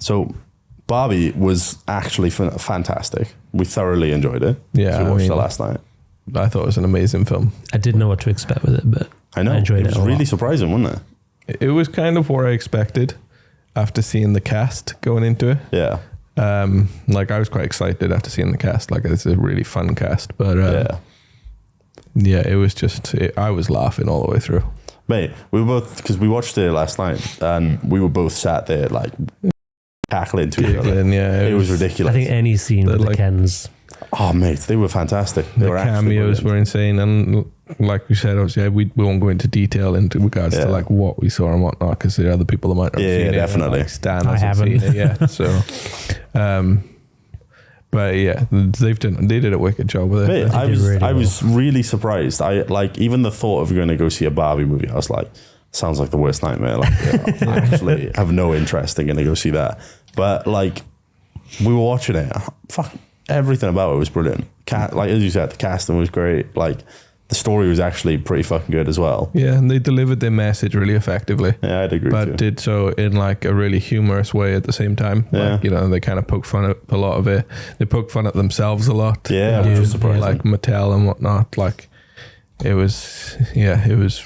So Barbie was actually fantastic. We thoroughly enjoyed it. Yeah, we watched it last night. I thought it was an amazing film. I didn't know what to expect with it, but I know. enjoyed it was really surprising, wasn't it? It was kind of what I expected after seeing the cast going into it. Yeah. Like I was quite excited after seeing the cast. Like it's a really fun cast, but yeah, it was just I was laughing all the way through. Mate, we were both, because we watched it last night and we were both sat there like cackling to each other. Yeah, it was ridiculous. I think any scene with the Kens. Oh mate, they were fantastic. They were cameos were insane, and like we said, obviously we won't go into detail into regards to like what we saw and whatnot, because there are other people that might not have seen it. Definitely. Like Stan hasn't seen it yet, so but yeah, they did a wicked job with it. Mate, I was really surprised. I like even the thought of going to go see a Barbie movie. I was like, sounds like the worst nightmare. Like I actually have no interest in going to go see that. But like we were watching it, fuck, everything about it was brilliant. Like as you said, the casting was great. Like the story was actually pretty fucking good as well. Yeah, and they delivered their message really effectively. Yeah, I'd agree. But did so in like a really humorous way at the same time. Yeah. Like, you know, they kind of poke fun at a lot of it. They poke fun at themselves a lot. Yeah, which was surprising. Like Mattel and whatnot. Like it was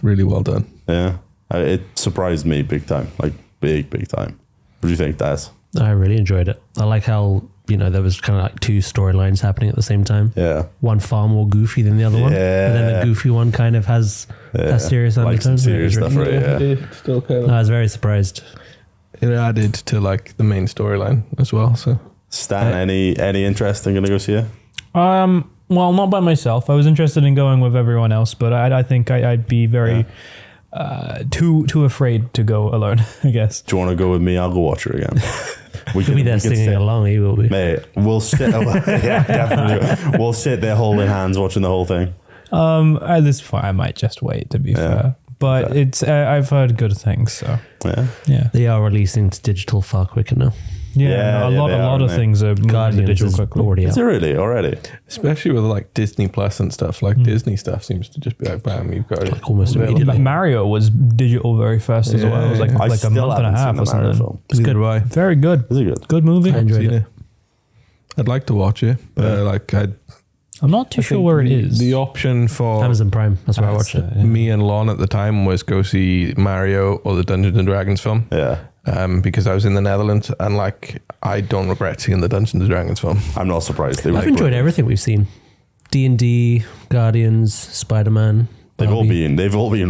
really well done. Yeah, it surprised me big time. Like big time. What do you think, Daz? I really enjoyed it. I like how, you know, there was kind of like two storylines happening at the same time. Yeah. One far more goofy than the other one. Yeah. But then the goofy one kind of has a serious undertone. Like serious stuff, right? Yeah. It still kind of, I was very surprised. it added to like the main storyline as well. So Stan, any interest in going to go see it? Well, not by myself. I was interested in going with everyone else, but I think I'd be very too afraid to go alone, I guess. Do you want to go with me? I'll go watch it again. He'll be there singing along. He will be. Mate, we'll sit. Yeah, definitely. We'll sit there holding hands, watching the whole thing. At this point, I might just wait. To be fair, but it's I've heard good things. So yeah, they are releasing to digital far quicker now. Yeah, a lot of things are moving to digital quickly. Already Is it really already? especially with like Disney Plus and stuff, like Disney stuff seems to just be like, bam, you've got it. like almost immediately. Mario was digital very fast as well. It was like a month and a half or something. Film. It's good. Why? Very good. Is it good? Good movie. I enjoyed it. I'd like to watch it, but like I'm not too sure where it is. The option for Amazon Prime. That's where I watched it. me and Lon at the time was go see Mario or the Dungeons and Dragons film. Yeah. Because I was in the Netherlands, and like I don't regret seeing the Dungeons and Dragons film. I'm not surprised. I've enjoyed everything we've seen. D&D, Guardians, Spider-Man. They've all been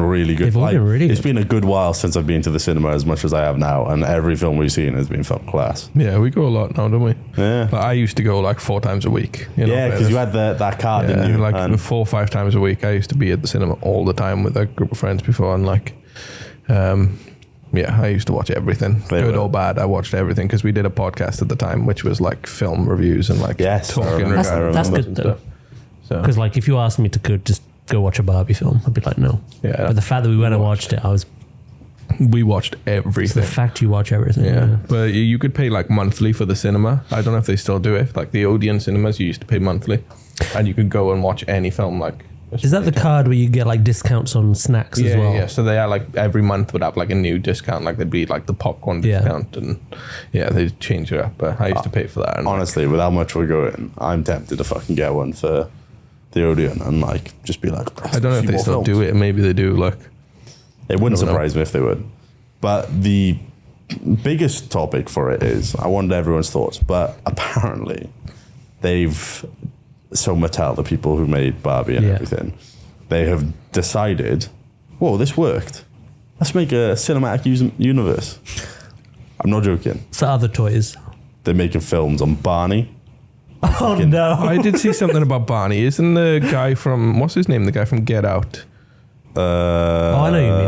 really good. They've all been really It's good. been a good while since I've been to the cinema as much as I have now, and every film we've seen has been fucking class. Yeah, we go a lot now, don't we? Yeah. But I used to go like 4 times a week. Yeah, because you had that card, didn't you? Like And 4 or 5 times a week. I used to be at the cinema all the time with a group of friends before, and like, I used to watch everything, good or bad. I watched everything because we did a podcast at the time, which was like film reviews and like talking. That's good though. Because like if you asked me to just go watch a Barbie film, I'd be like, no. Yeah. But the fact that we went and watched it, we watched the everything. fact you watch everything. Yeah, but you could pay like monthly for the cinema. I don't know if they still do it. Like the Odeon cinemas, you used to pay monthly, and you could go and watch any film. Like, Is that the card where you get like discounts on snacks as well? Yeah, so they are like every month would have like a new discount. Like there'd be like the popcorn discount, and they'd change it up. But I used to pay for that. And honestly, with how much we're going, I'm tempted to fucking get one for the Odeon and like just be like, I don't know if they still do it. Maybe they do. Like, it wouldn't surprise me if they would. But the biggest topic for it is, I wanted everyone's thoughts, but apparently Mattel, the people who made Barbie and everything, they have decided, whoa, this worked. Let's make a cinematic universe. I'm not joking. So other toys. They're making films on Barney. Oh no. I did see something about Barney. Isn't the guy from, what's his name? The guy from Get Out. I know who you mean.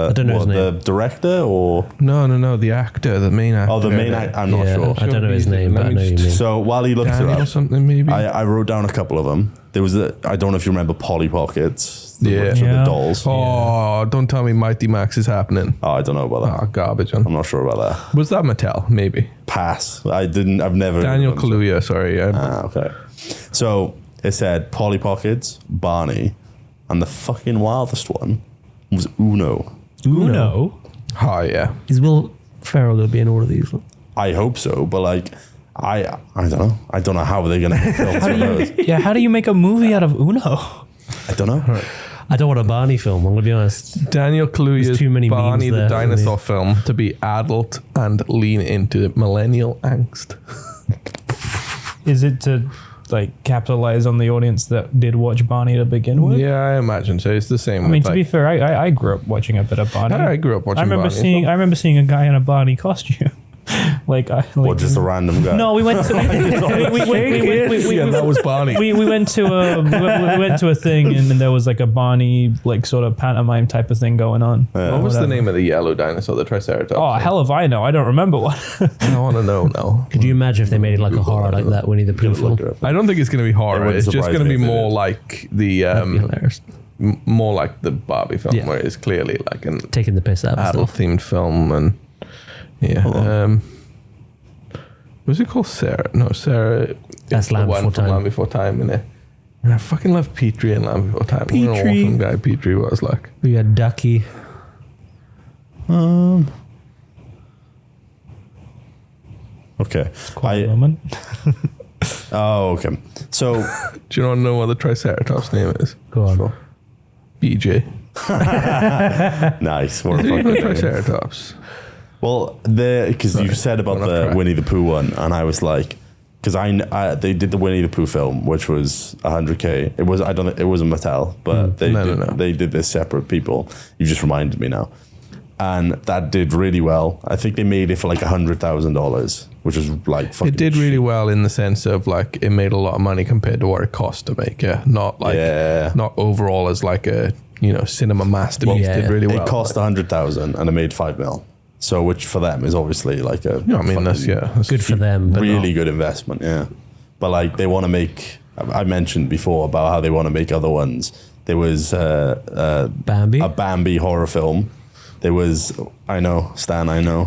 I don't know his name. the director or no, the actor, the main actor. Oh, the main actor. I'm not sure. I don't know his name, but I know who you mean. So while he looks it Danny up, or something maybe. I wrote down a couple of them. There was I don't know if you remember Polly Pockets. The dolls. Oh, don't tell me Mighty Max is happening. Oh, I don't know about that. Oh, garbage. I'm not sure about that. Was that Mattel? Maybe. Pass. I've never. Daniel Kaluuya, sorry. Okay. So it said Polly Pockets, Barney, and the fucking wildest one was Uno. Uno? Oh, yeah. Is Will Ferrell going to be in all of these? I hope so, but like, I don't know. I don't know how they're gonna make films for those. How do you make a movie out of Uno? I don't know. I don't want a Barney film, I'm going to be honest. Daniel Kaluuya's too many Barney memes the there for Dinosaur me. film to be adult and lean into millennial angst. Is it to like capitalize on the audience that did watch Barney to begin with? Yeah, I imagine so. It's the same. I mean, with, to like, be fair, I grew up watching a bit of Barney. I grew up watching. I remember Barney seeing as well. I remember seeing a guy in a Barney costume. Or just a random guy. No, we went to Yeah, that was Barney. we went to a thing and then there was like a Barney like sort of pantomime type of thing going on. What was the name of the yellow dinosaur, the Triceratops? Oh, hell if I know. I don't remember what. I want to know now. Could you imagine if they made it like a horror like that, Winnie the Pooh film? I don't think it's going to be horror. wouldn't It's just surprise going to me be if it more is. like the That'd be hilarious. more like the Barbie film, Yeah. where it's clearly like an Taking the piss out of adult stuff. themed film, and yeah. Was it called Sarah? No, Sarah. That's is the Land one Before from Time. Land Before Time, innit? And I fucking love Petrie and Land Before Time. What an Petrie. awesome guy Petrie was like. We had Ducky. Okay. Quiet moment. Oh, okay. So, Do you want to know what the Triceratops name is? Go on. BJ. nice. What a Is it even fucking a name. Triceratops? Well, because you said about Well, not the correct. Winnie the Pooh one, and I was like, because they did the Winnie the Pooh film, which was 100K. It was it wasn't Mattel, but they did this separate people. You just reminded me now, and that did really well. I think they made it for like $100,000, which is like fucking It did really well in the sense of like it made a lot of money compared to what it cost to make. Yeah, not like not overall as like a cinema masterpiece. Well, did really well. It cost 100,000 and it made 5 mil. So, which for them is obviously like a I mean that's Good for them. But really good investment. Yeah, but like they want to make. I mentioned before about how they want to make other ones. There was Bambi. a Bambi horror film. There was Stan. I know.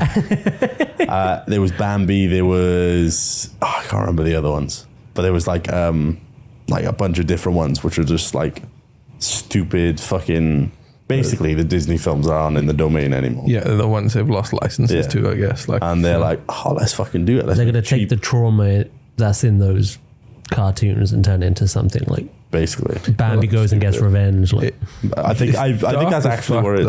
There was Bambi. There was I can't remember the other ones, but there was like a bunch of different ones, which were just like stupid fucking. Basically, the Disney films aren't in the domain anymore. Yeah, they're the ones they've lost licenses Yeah. to, I guess. Like, And they're like, oh, let's fucking do it. Let's They're make going it to take cheap, the trauma that's in those cartoons and turn it into something like basically. Bambi goes and gets revenge. Like, I think that's actually what it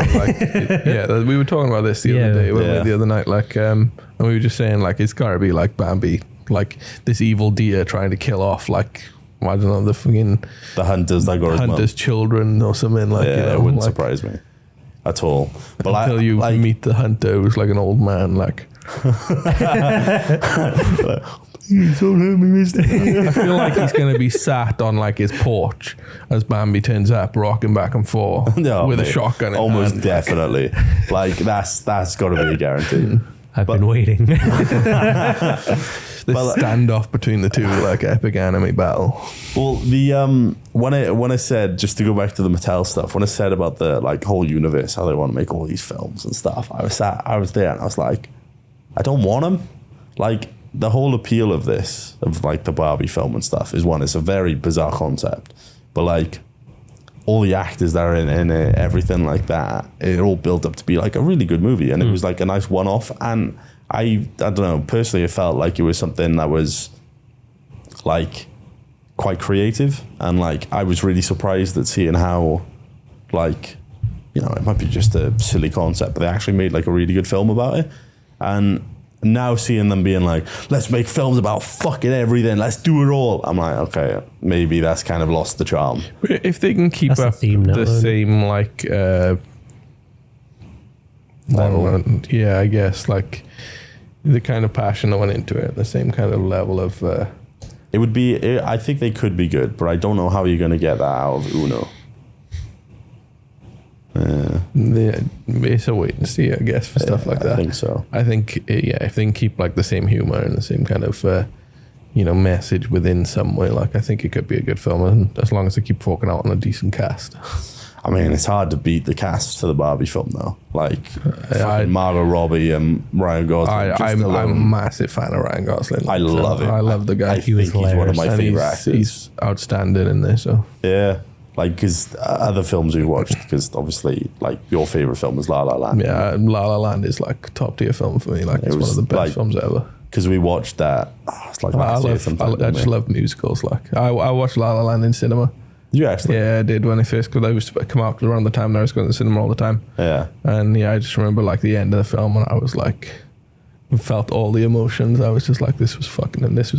is. We were talking about this the other day, the other night, like, and we were just saying, like, it's got to be like Bambi, like this evil deer trying to kill off, like, I don't know, the fucking The hunters that got his mum. hunter's children or something, like, Yeah, it wouldn't like, surprise me at all. But until you meet the hunter who's like an old man, like. Please don't hurt me, mister. I feel like he's going to be sat on like his porch as Bambi turns up, rocking back and forth No, with a mate, shotgun in almost hand. definitely. Like that's got to be a guarantee. I've been waiting. The standoff between the two, like epic anime battle. Well, the when I said, just to go back to the Mattel stuff, when I said about the like whole universe, how they want to make all these films and stuff, I was there and I was like, I don't want them. Like the whole appeal of this, of like the Barbie film and stuff, is one, it's a very bizarre concept, but like all the actors that are in it, everything like that, it all built up to be like a really good movie, and it was like a nice one-off. And I don't know, personally, it felt like it was something that was like quite creative, and like I was really surprised at seeing how, like, you know, it might be just a silly concept, but they actually made like a really good film about it. And now seeing them being like, let's make films about fucking everything, let's do it all, I'm like, okay, maybe that's kind of lost the charm. If they can keep That's the up theme now, the isn't it? same, like, Level. yeah, I guess, like the kind of passion that went into it, the same kind of level of. It would be, I think they could be good, but I don't know how you're going to get that out of Uno. It's a wait and see, I guess, for stuff like that. I think so. I think, if they can keep like the same humor and the same kind of, message within some way, like I think it could be a good film, and as long as they keep forking out on a decent cast. I mean, it's hard to beat the cast to the Barbie film, though. Like, fucking Margot Robbie and Ryan Gosling. I'm a massive fan of Ryan Gosling. I love him. I love the guy. I think he's one of my And favorite actors. He's outstanding in there. So Yeah. Like, because other films we've watched, because obviously, like, your favorite film is La La Land. Yeah, La La Land is like top tier film for me. Like, it's one of the best films ever. Because we watched that. It's like last year sometime. I just love musicals. Like, I watched La La Land in cinema. You actually? Yeah, I did when it first, because I used to come out around the time that I was going to the cinema all the time. Yeah. And yeah, I just remember like the end of the film, and I was like, felt all the emotions. I was just like, this was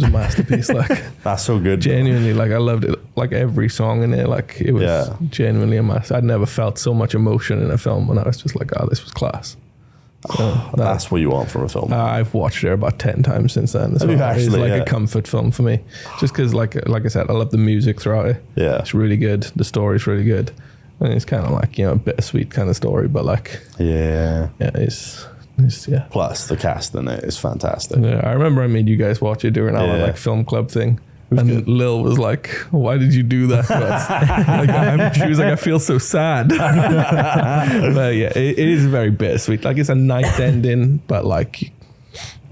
a masterpiece. Like, that's so good. Genuinely, like, I loved it. Like, every song in it, like, it was genuinely a masterpiece. I'd never felt so much emotion in a film, and I was just like, oh, this was class. So that's what you want from a film. I've watched it about 10 times since then. It's like a comfort film for me, just because, like I said, I love the music throughout it. Yeah, it's really good. The story's really good, and it's kind of like, a bittersweet kind of story, but like, it's Plus, the cast in it is fantastic. Yeah, I remember I made you guys watch it during our like film club thing. And good. Lil was like, "Why did you do that?" She was like, "I feel so sad." But yeah, it is very bittersweet. Like, it's a nice ending, but like,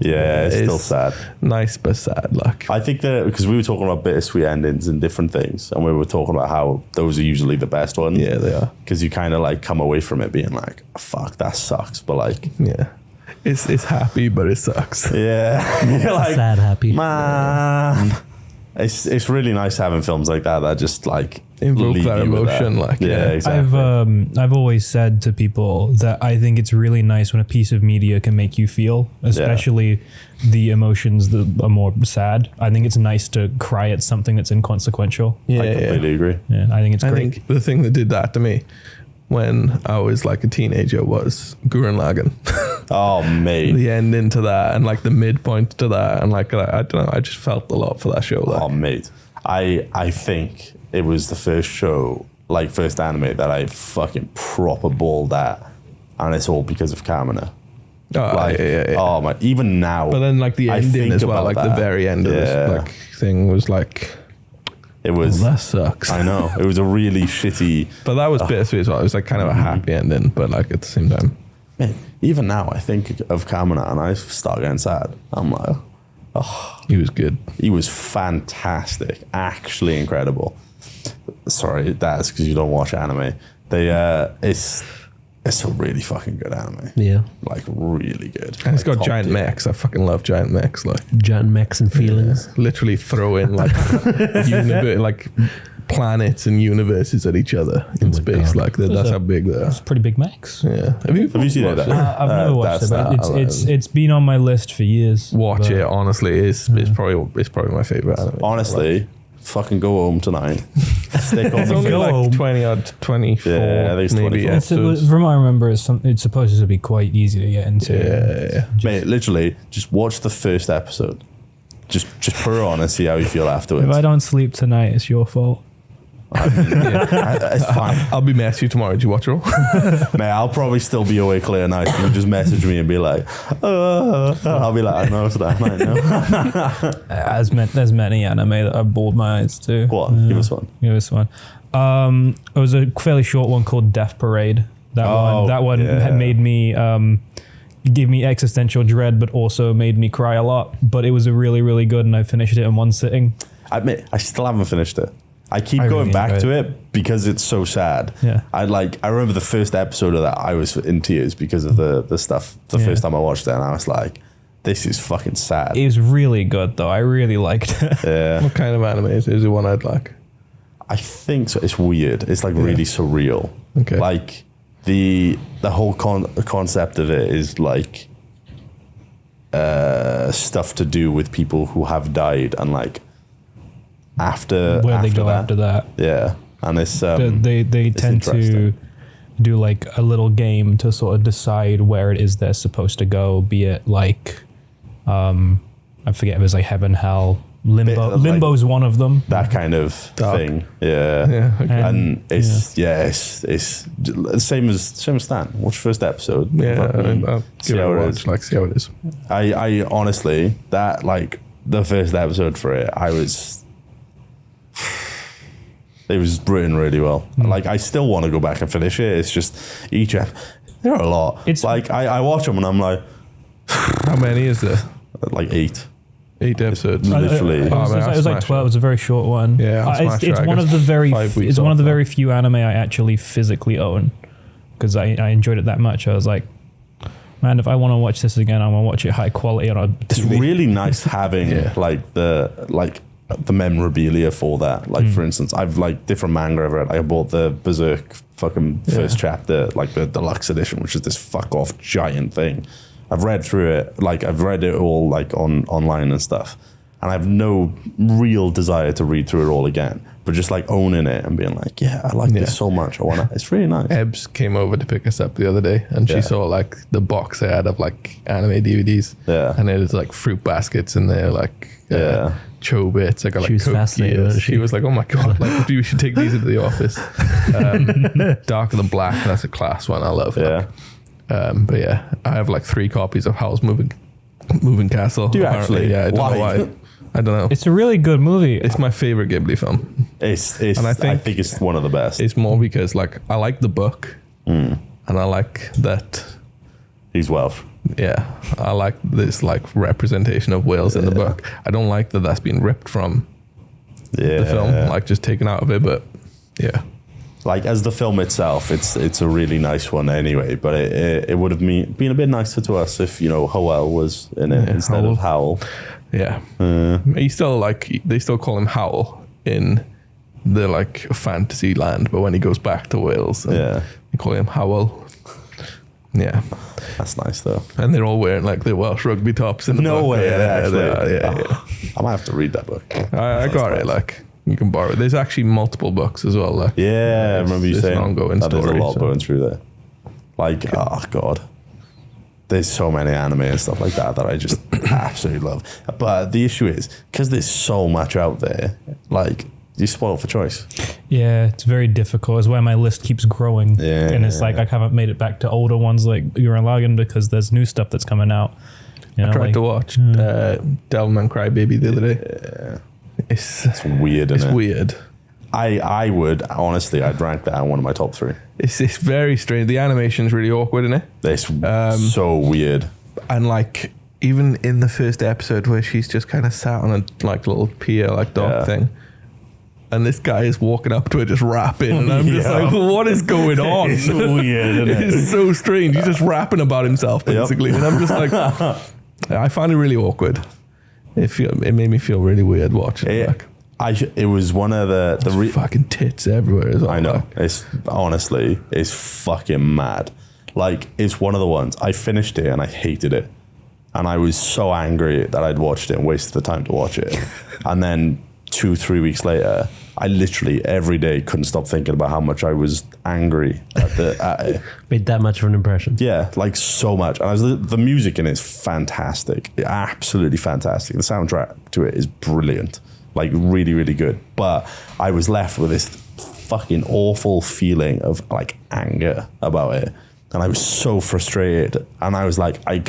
it's still sad. Nice but sad. Like, I think that because we were talking about bittersweet endings and different things, and we were talking about how those are usually the best ones. Yeah, they are. Because you kind of like come away from it being like, "Fuck, that sucks," but like, it's happy, but it sucks. Yeah, you're like, sad happy, man. It's really nice having films like that just like invoke that emotion. Like, exactly. I've always said to people that I think it's really nice when a piece of media can make you feel, especially the emotions that are more sad. I think it's nice to cry at something that's inconsequential. I completely agree. Yeah, I think it's great. I think the thing that did that to me when I was like a teenager was Gurren Lagann. Oh, mate. The ending to that and like the midpoint to that, and like, I don't know, I just felt a lot for that show. Like. Oh, mate. I think it was the first show, like first anime that I fucking proper balled at, and it's all because of Kamina. Oh my! Even now, but then like the ending as well, like the very end of this like thing was like. It was. That sucks. I know. It was a really shitty. But that was bittersweet as well. It was like kind of a happy ending, but like at the same time. Man, even now, I think of Kamina and I start getting sad. I'm like, oh. He was good. He was fantastic. Actually incredible. Sorry, that's because you don't watch anime. It's a really fucking good anime. Yeah. Like, really good. And it's got giant mechs. I fucking love giant mechs. Like giant mechs and feelings. Yeah. Literally throw in like like planets and universes at each other in space. God. Like that's how big they are. It's pretty big mechs. Yeah. Have you seen it? I've never watched it, but it's been on my list for years. Watch it. Honestly, it's probably my favorite anime. Honestly. Fucking go home tonight. Stick on the film. Like 24. Yeah, I think it's 24. From what I remember, it's supposed to be quite easy to get into. Yeah. Mate, literally, just watch the first episode. Just put it on and see how you feel afterwards. If I don't sleep tonight, it's your fault. It's fine. I'll be messaging you tomorrow. Did you watch it all? Mate, I'll probably still be awake late at night. You just message me and be like, I'll be like, I know it's that night now. There's many anime that I've bored my eyes to. What? Give us one. It was a fairly short one called Death Parade. That one had made me give me existential dread, but also made me cry a lot. But it was a really, really good, and I finished it in one sitting. I admit, I still haven't finished it. I keep going back to it because it's so sad. Yeah. I remember the first episode of that, I was in tears because of the stuff. The first time I watched it, and I was like, this is fucking sad. It was really good though. I really liked it. Yeah. What kind of anime is it? Is it one I'd like? I think so. It's weird. It's like really surreal. Okay. Like the whole concept of it is like stuff to do with people who have died, and like after that. Yeah. And it's they tend to do like a little game to sort of decide where it is they're supposed to go, be it like I forget if it was like heaven, hell, limbo. Limbo's one of them. That kind of thing. Yeah. Okay. And it's the same as Stan. Watch first episode. Yeah. I'll give it a watch, like see how it is. I honestly, that like the first episode for it, it was written really well. Like, I still want to go back and finish it. It's just there are a lot. It's like I watch them and I'm like, how many is there? Like 8. 8 episodes. Literally. It was like 12. It was a very short one. Yeah, it's one of the very few anime I actually physically own because I enjoyed it that much. I was like, man, if I want to watch this again, I want to watch it high quality on a TV. It's really nice having the memorabilia for that. Like for instance, I've like different manga I've read. I bought the Berserk fucking first chapter, like the deluxe edition, which is this fuck off giant thing. I've read through it, like I've read it all like online and stuff, and I have no real desire to read through it all again. But just like owning it and being like, yeah, I like this so much. I want to. It's really nice. Ebbs came over to pick us up the other day, and she saw like the box they had of like anime DVDs. Yeah, and it was like fruit baskets in there, like cho bits. I got like cookies. She was like, oh my god, like we should take these into the office. Darker Than Black, that's a class one. I love. Yeah. But yeah, I have like 3 copies of Howl's Moving Castle. Do you actually? Yeah, I don't know why. I don't know. It's a really good movie. It's my favorite Ghibli film. And I think it's one of the best. It's more because like I like the book, and I like that he's Welsh. Yeah, I like this like representation of Wales in the book. I don't like that that's been ripped from the film, like just taken out of it. But yeah, like as the film itself, it's a really nice one anyway. But it would have been a bit nicer to us if Howell was in it instead of Howl. Yeah, he still they still call him Howl in the like fantasy land, but when he goes back to Wales, they call him Howl. Yeah, that's nice though. And they're all wearing like their Welsh rugby tops in the book. No way, Yeah. I might have to read that book. I got it. Like you can borrow it. There's actually multiple books as well. Like, I remember you saying an ongoing story. There's a lot going through there. Like, oh god, there's so many anime and stuff like that I just absolutely love. But the issue is because there's so much out there, like you spoil for choice. Yeah, it's very difficult. It's why my list keeps growing. Yeah, and it's like I haven't made it back to older ones like Gurren Lagann because there's new stuff that's coming out. I tried to watch Devilman Crybaby the other day. Yeah. It's weird, isn't it? It's weird. I would honestly, I'd rank that in one of my top 3. It's very strange. The animation's really awkward, isn't it? It's so weird. And like even in the first episode where she's just kind of sat on a like little pier like dock thing, and this guy is walking up to her just rapping, and I'm just like, what is going on? It's weird, isn't it? It's so strange. He's just rapping about himself basically, and I'm just like, I find it really awkward. It made me feel really weird watching it. It was one of the fucking tits everywhere as well. I know. It's honestly, it's fucking mad. Like it's one of the ones I finished it and I hated it, and I was so angry that I'd watched it and wasted the time to watch it. And then 2-3 weeks later, I literally every day couldn't stop thinking about how much I was angry at it. Made that much of an impression. Yeah, like so much. And the music in it is fantastic. Absolutely fantastic. The soundtrack to it is brilliant. Like really, really good. But I was left with this fucking awful feeling of like anger about it. And I was so frustrated. And I was like, I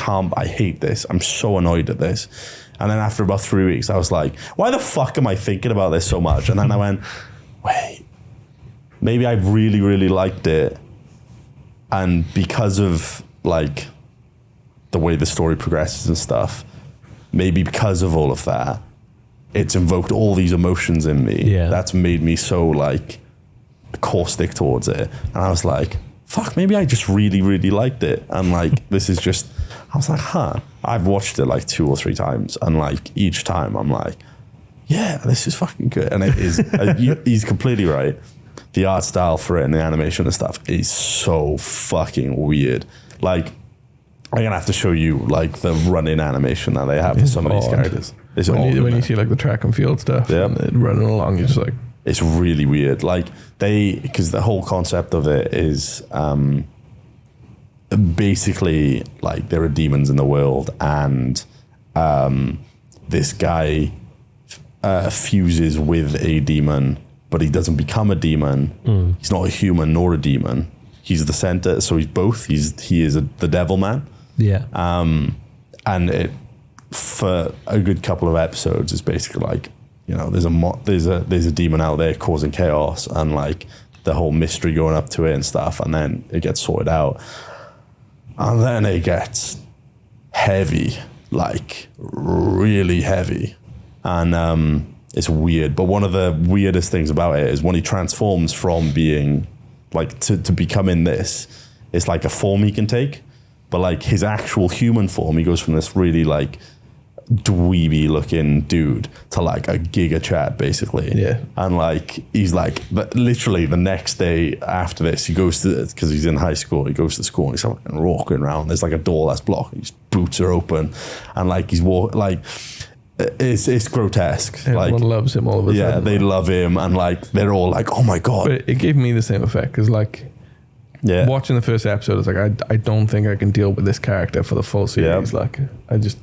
hate this. I'm so annoyed at this. And then after about 3 weeks, I was like, why the fuck am I thinking about this so much? And then I went, wait, maybe I really, really liked it. And because of like the way the story progresses and stuff, maybe because of all of that, it's invoked all these emotions in me. Yeah. That's made me so like caustic towards it. And I was like, fuck, maybe I just really, really liked it. And like, this is just, I was like, I've watched it like 2 or 3 times. And like each time I'm like, yeah, this is fucking good. And it is, he's completely right. The art style for it and the animation and stuff is so fucking weird. Like, I'm gonna have to show you like the running animation that they have for some of these characters. It's when you see like the track and field stuff, and running along, you're just like, it's really weird. Like because the whole concept of it is basically like there are demons in the world, and this guy fuses with a demon, but he doesn't become a demon. He's not a human nor a demon. He's the center, so he's both. He is the Devilman. Yeah. And it for a good couple of episodes is basically like, there's a demon out there causing chaos, and like the whole mystery going up to it and stuff, and then it gets sorted out, and then it gets heavy. like really heavy, and it's weird. But one of the weirdest things about it is when he transforms from being like to becoming this, it's like a form he can take, but like his actual human form, he goes from this really like dweeby looking dude to like a giga chat basically. Yeah. And like he's like, but literally the next day after this, he goes to, because he's in high school, he goes to school and he's like walking around, there's like a door that's blocked, his boots are open, and like he's like it's grotesque. Everyone like loves him all of a sudden. Yeah, they love him, and like they're all like, oh my god. But it gave me the same effect, because like watching the first episode, it's like I don't think I can deal with this character for the full series. Like I just,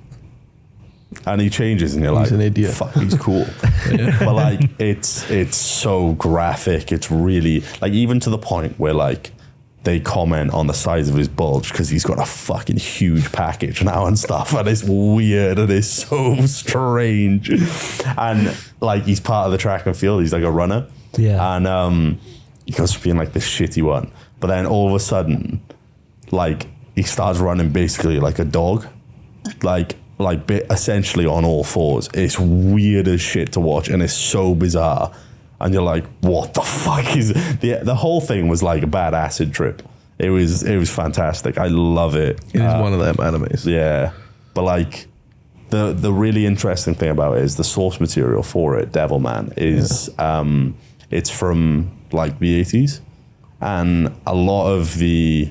and he changes, and you're he's like, an idiot. Fuck, he's cool. But like it's so graphic. It's really like, even to the point where like they comment on the size of his bulge because he's got a fucking huge package now and stuff, and it's weird and it's so strange. And like he's part of the track and field. He's like a runner. Yeah. And he goes from being like this shitty one, but then all of a sudden, like he starts running basically like a dog, like essentially on all fours. It's weird as shit to watch, and it's so bizarre. And you're like, what the fuck is the whole thing was like a bad acid trip. It was fantastic. I love it. It is one of them animes. Yeah. But like the really interesting thing about it is the source material for it, Devilman, is it's from like the 80s, and a lot of the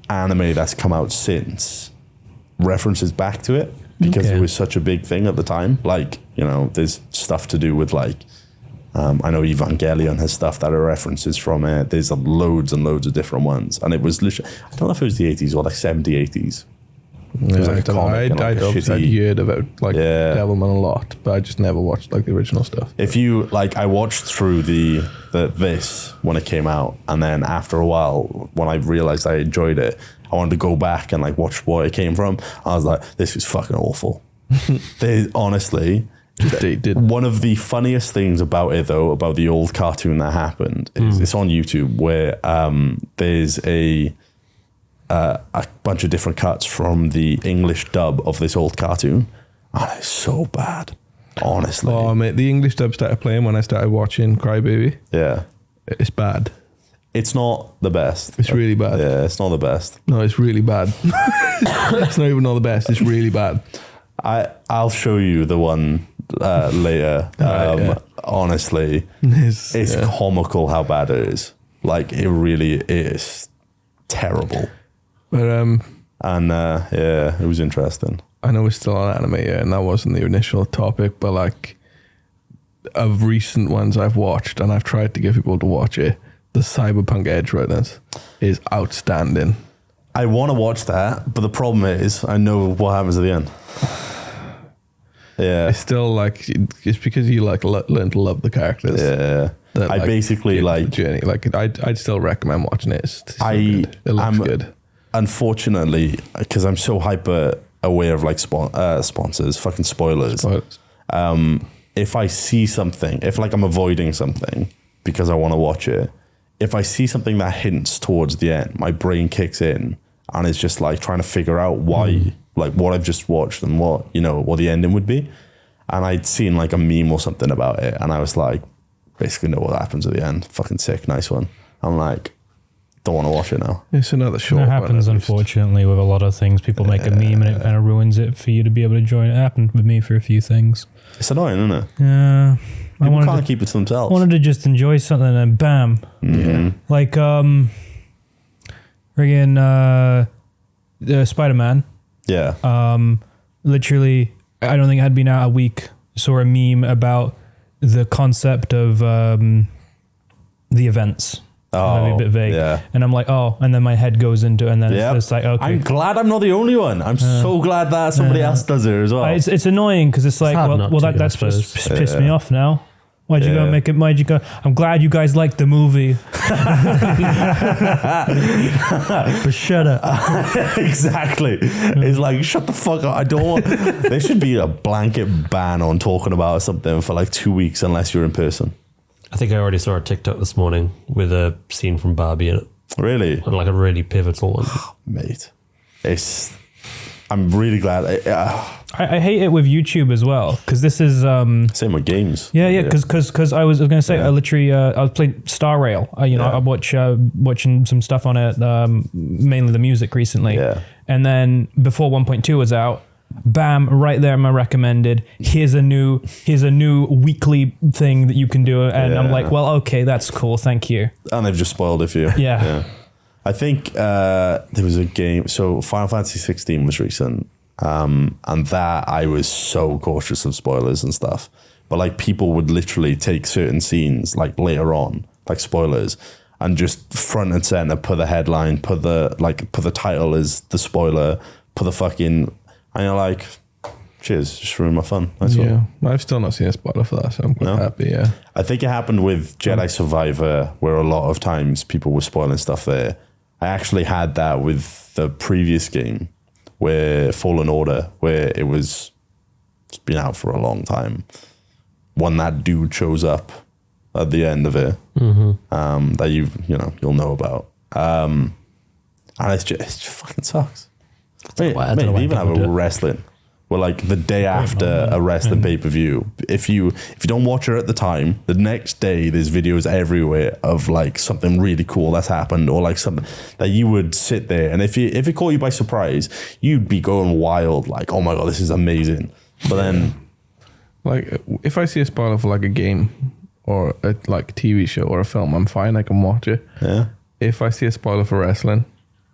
anime that's come out since references back to it because it was such a big thing at the time. Like, you know, there's stuff to do with like I know Evangelion has stuff that are references from it. There's loads and loads of different ones. And it was literally, I don't know if it was the 80s or like 70s, 80s. Yeah, like I'd heard about like Devilman a lot, but I just never watched like the original stuff. If you like, I watched through this when it came out, and then after a while, when I realized I enjoyed it, I wanted to go back and like watch where it came from. I was like, this is fucking awful. They honestly. One of the funniest things about it, though, about the old cartoon that happened, is it's on YouTube, where there's a bunch of different cuts from the English dub of this old cartoon, and it's so bad, honestly. Oh mate, the English dub started playing when I started watching Crybaby. Yeah, it's bad. It's not the best. It's really bad. Yeah, it's not the best. No, it's really bad. It's not even not the best. It's really bad. I'll show you the one later. Honestly, it's comical how bad it is. Like, it really is terrible. But it was interesting. I know we're still on anime, and that wasn't the initial topic, but like of recent ones I've watched, and I've tried to get people to watch it, the Cyberpunk Edge Runners is outstanding. I want to watch that, but the problem is I know what happens at the end. Yeah, it's still like, it's because you like learn to love the characters. Yeah, that, I like, basically like the journey. Like I'd still recommend watching it. It's so good. It looks good. Unfortunately, because I'm so hyper aware of like sponsors, fucking spoilers. If I see something, if like I'm avoiding something because I want to watch it, if I see something that hints towards the end, my brain kicks in and it's just like trying to figure out why. Like what I've just watched and what the ending would be. And I'd seen like a meme or something about it, and I was like, basically know what happens at the end. Fucking sick, nice one. I'm like, don't want to watch it now. It's another short one. It happens, unfortunately, with a lot of things. People make a meme and it kind of ruins it for you to be able to join. It happened with me for a few things. It's annoying, isn't it? Yeah. People can't keep it to themselves. I wanted to just enjoy something and bam. Mm-hmm. Like, Spider-Man. Yeah. Literally, I don't think it had been out a week. Saw a meme about the concept of the events. Oh, maybe a bit vague. Yeah. And I'm like, oh, and then my head goes into it, and then it's like, okay. I'm glad I'm not the only one. I'm so glad that somebody else does it as well. It's annoying because it's like, that's just pissed me off now. Why'd you go make it? Why'd you go? I'm glad you guys liked the movie. But shut up. Exactly. It's like, shut the fuck up. I don't want... There should be a blanket ban on talking about something for like 2 weeks unless you're in person. I think I already saw a TikTok this morning with a scene from Barbie in it. Really? Like a really pivotal one. Mate. I'm really glad. I hate it with YouTube as well because this is Same with games. Yeah. Because I was going to say I literally I was playing Star Rail. I watch watching some stuff on it, mainly the music recently. Yeah. And then before 1.2 was out, bam, right there, my recommended. Here's a new weekly thing that you can do, and I'm like, well, okay, that's cool, thank you. And they've just spoiled it for you. Yeah. I think there was a game. So Final Fantasy 16 was recent. And that I was so cautious of spoilers and stuff, but like people would literally take certain scenes like later on, like spoilers, and just front and center put the headline, put the title as the spoiler, put the fucking, and you're like, cheers, just ruined my fun. That's all. I've still not seen a spoiler for that, so I'm quite happy. Yeah, I think it happened with Jedi Survivor, where a lot of times people were spoiling stuff there. I actually had that with the previous game, where Fallen Order, where it's been out for a long time, when that dude shows up at the end of it, that you'll know about, and it just fucking sucks. They even have a wrestling, where like the day after a wrestling pay-per-view, if you don't watch it at the time, the next day there's videos everywhere of like something really cool that's happened, or like something that you would sit there, and if it caught you by surprise, you'd be going wild, like, oh my god, this is amazing. But then, like, if I see a spoiler for like a game or a like TV show or a film, I'm fine, I can watch it. Yeah. If I see a spoiler for wrestling,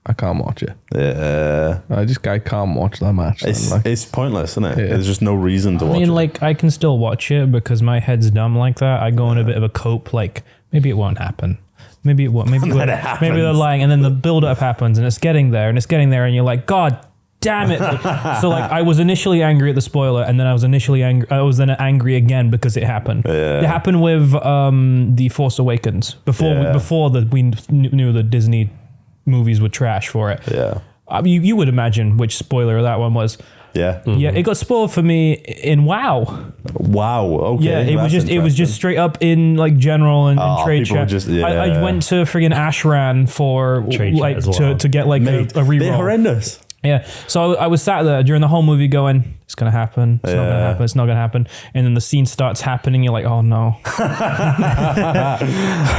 I can't watch it. Yeah. I can't watch that match. It's pointless, isn't it? Yeah. There's just no reason to watch it. I mean, like, I can still watch it because my head's dumb like that. I go in a bit of a cope, like, maybe it won't happen. Maybe it won't. Maybe they're lying, and then the build-up happens, and it's getting there, and you're like, God damn it. So, like, I was initially angry at the spoiler, and then I was then angry again because it happened. Yeah. It happened with The Force Awakens. Before we knew the Disney movies were trash for it. Yeah. You would imagine which spoiler that one was. Yeah. Mm-hmm. Yeah, it got spoiled for me in WoW. Wow. Okay. Yeah, it was just straight up in like general and trade chat. I went to friggin' Ashran for like to get like a reroll. They're horrendous. Yeah, so I was sat there during the whole movie going, it's gonna happen, it's not gonna happen, it's not gonna happen, and then the scene starts happening, you're like, oh no.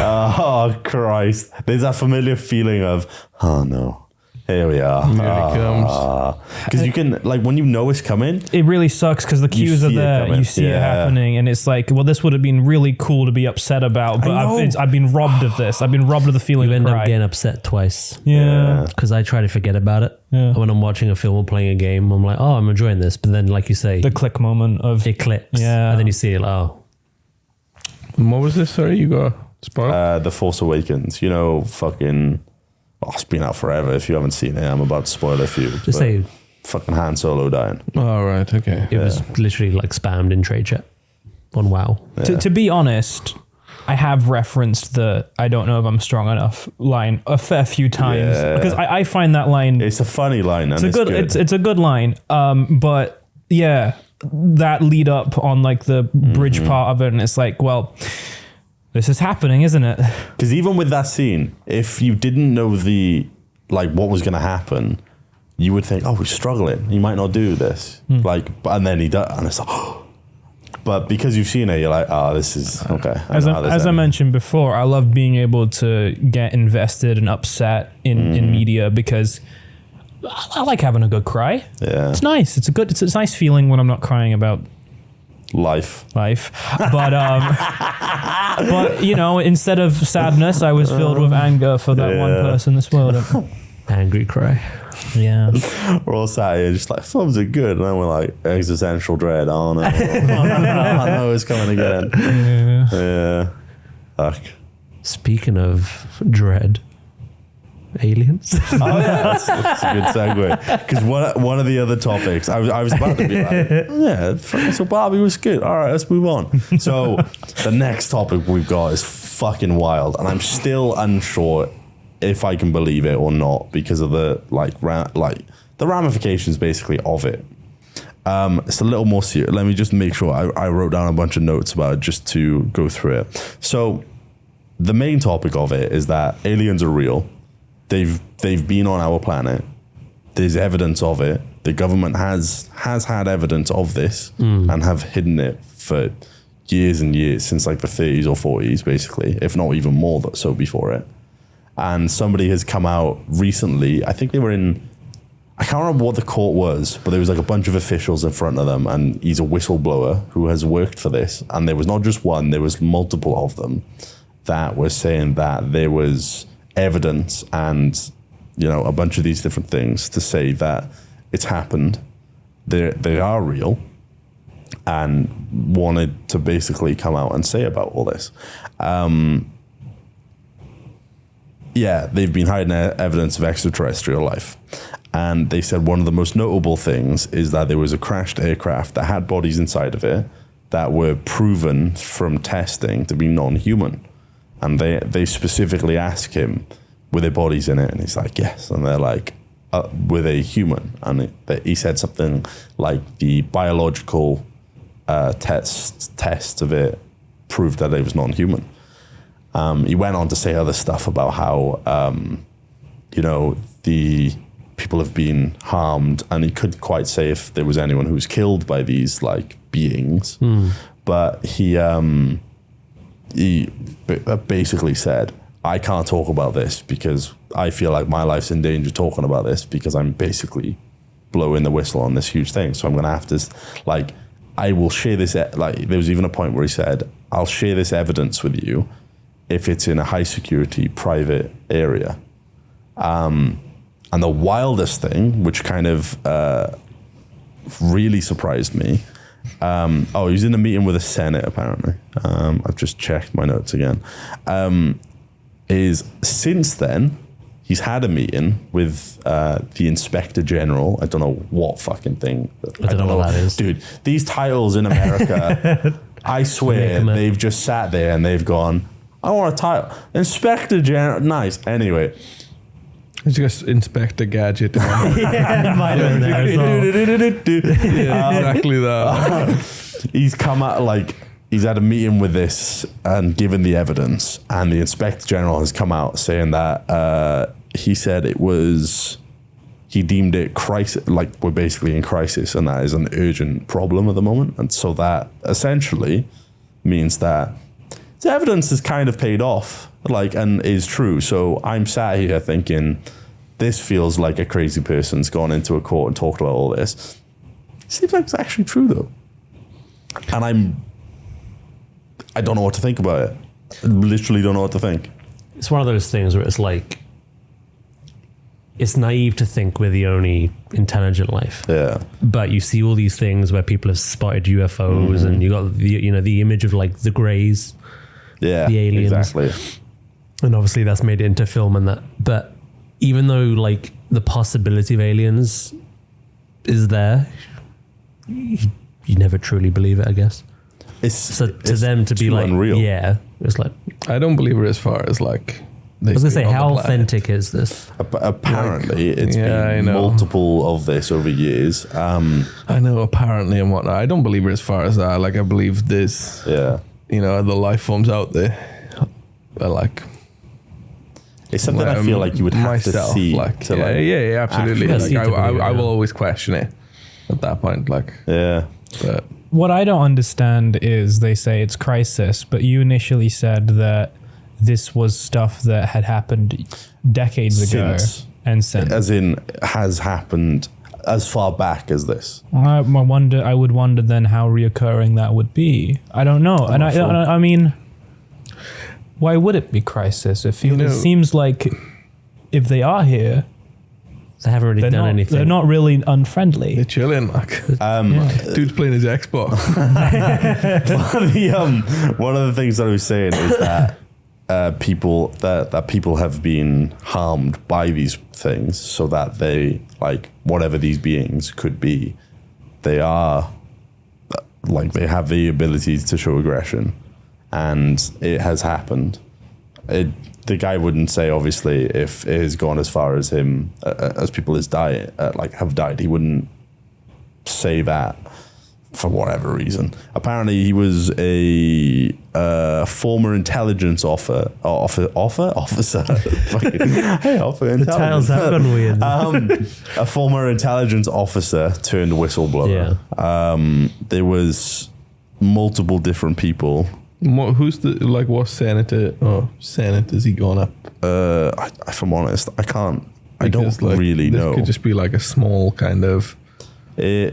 Oh Christ. There's that familiar feeling of, oh no, here we are. Here it comes. Because you can, like, when you know it's coming, it really sucks because the cues are there, you see it happening, and it's like, well, this would have been really cool to be upset about, but I've been robbed of this. I've been robbed of the feeling you of end cry. up getting upset twice. Yeah. Because I try to forget about it. Yeah. When I'm watching a film or playing a game, I'm like, oh, I'm enjoying this. But then, like you say, The click moment of it clicks. Yeah. And then you see it, oh. And what was this? Sorry, you got spoiled? The Force Awakens, fucking, it's been out forever. If you haven't seen it, I'm about to spoil it for you. Just say, fucking Han Solo dying. Oh, right, okay. it was literally like spammed in trade chat on WoW. Yeah. To be honest, I have referenced the I don't know if I'm strong enough line a fair few times because I find that line, It's a funny line. And it's a good line. But yeah, that lead up on like the bridge part of it, and it's like, well, this is happening, isn't it? Because even with that scene, if you didn't know what was going to happen, you would think, oh, he's struggling. He might not do this. And then he does, and it's like, oh. But because you've seen it, you're like, oh, this is okay. As I mentioned before, I love being able to get invested and upset in media because I like having a good cry. Yeah, it's nice. It's a nice feeling when I'm not crying about life. But but instead of sadness, I was filled with anger for that one person that spoiled it. Angry cry. Yeah. We're all sat here just like, films are good, and then we're like, existential dread. Oh no. I know it's coming again. Yeah. Fuck. Speaking of dread, aliens. Oh yeah, that's a good segue. Because one of the other topics, I was about to be like, so Barbie was good. All right, let's move on. So the next topic we've got is fucking wild, and I'm still unsure if I can believe it or not because of the the ramifications basically of it. It's a little more serious. Let me just make sure I wrote down a bunch of notes about it just to go through it. So the main topic of it is that aliens are real. They've been on our planet. There's evidence of it. the government has had evidence of this and have hidden it for years and years, since like the 30s or 40s, basically, if not even more so before it. And somebody has come out recently, I think they were in, I can't remember what the court was, but there was like a bunch of officials in front of them, and he's a whistleblower who has worked for this. And there was not just one, there was multiple of them that were saying that there was evidence and, you know, a bunch of these different things to say that it's happened. They are real, and wanted to basically come out and say about all this. Yeah, they've been hiding evidence of extraterrestrial life. And they said one of the most notable things is that there was a crashed aircraft that had bodies inside of it that were proven from testing to be non-human. And they specifically asked him, were there bodies in it? And he's like, yes. And they're like, were they human? And he said something like the biological test of it proved that it was non-human. He went on to say other stuff about how, you know, the people have been harmed, and he couldn't quite say if there was anyone who was killed by these like beings. But he basically said, I can't talk about this because I feel like my life's in danger talking about this, because I'm basically blowing the whistle on this huge thing. So I'm going to have to, like, I will share this. Like, there was even a point where he said, I'll share this evidence with you if it's in a high security private area. And the wildest thing, which kind of really surprised me, he was in a meeting with the Senate, apparently. I've just checked my notes again. Is since then, he's had a meeting with the Inspector General. I don't know what fucking thing. I don't know what that is. Dude, these titles in America, I swear, they've just sat there and they've gone, I want a title. Inspector General. Nice. Anyway. It's just Inspector Gadget. Yeah, might have been there as well. Yeah, exactly that. He's come out, like, he's had a meeting with this and given the evidence, and the Inspector General has come out saying that he said he deemed it crisis, like we're basically in crisis, and that is an urgent problem at the moment. And so that essentially means that the evidence is kind of paid off, like, and is true. So I'm sat here thinking, this feels like a crazy person's gone into a court and talked about all this. Seems like it's actually true though. And I don't know what to think about it. I literally don't know what to think. It's one of those things where it's like, it's naive to think we're the only intelligent life. Yeah. But you see all these things where people have spotted UFOs, and you got the image of like the Greys. Yeah, the aliens. Exactly. And obviously that's made it into film and that. But even though like the possibility of aliens is there, you never truly believe it, I guess. It's them to be like, unreal. Yeah, it's like, I don't believe it as far as like. I was gonna say, how authentic is this? Apparently, it's been multiple of this over years. I know, apparently and whatnot. I don't believe it as far as that. Like, I believe this. Yeah. You know, the life forms out there are like. It's something I feel like you would have to see. Like, yeah, absolutely. Like, I will always question it at that point. Like, yeah. But what I don't understand is they say it's crisis, but you initially said that this was stuff that had happened decades ago and since. As in, has happened as far back as this. I would wonder then how reoccurring that would be. I don't know. And I mean, why would it be crisis? It seems like if they are here, they haven't really done anything. They're not really unfriendly. They're chilling, like. Dude's playing his Xbox. One of the things that I was saying is that people have been harmed by these things, so that they, like, whatever these beings could be, they are, like, they have the ability to show aggression, and it has happened. The guy wouldn't say, obviously, if it has gone as far as him, as people have died. He wouldn't say that for whatever reason. Apparently, he was a former intelligence officer. Fucking, hey, offer The titles intelligence. have gone weird. A former intelligence officer turned whistleblower. There was multiple different people. Who's what senator or senators he gone up? If I'm honest, I can't. I Because, don't really know. This could just be like a small kind of. I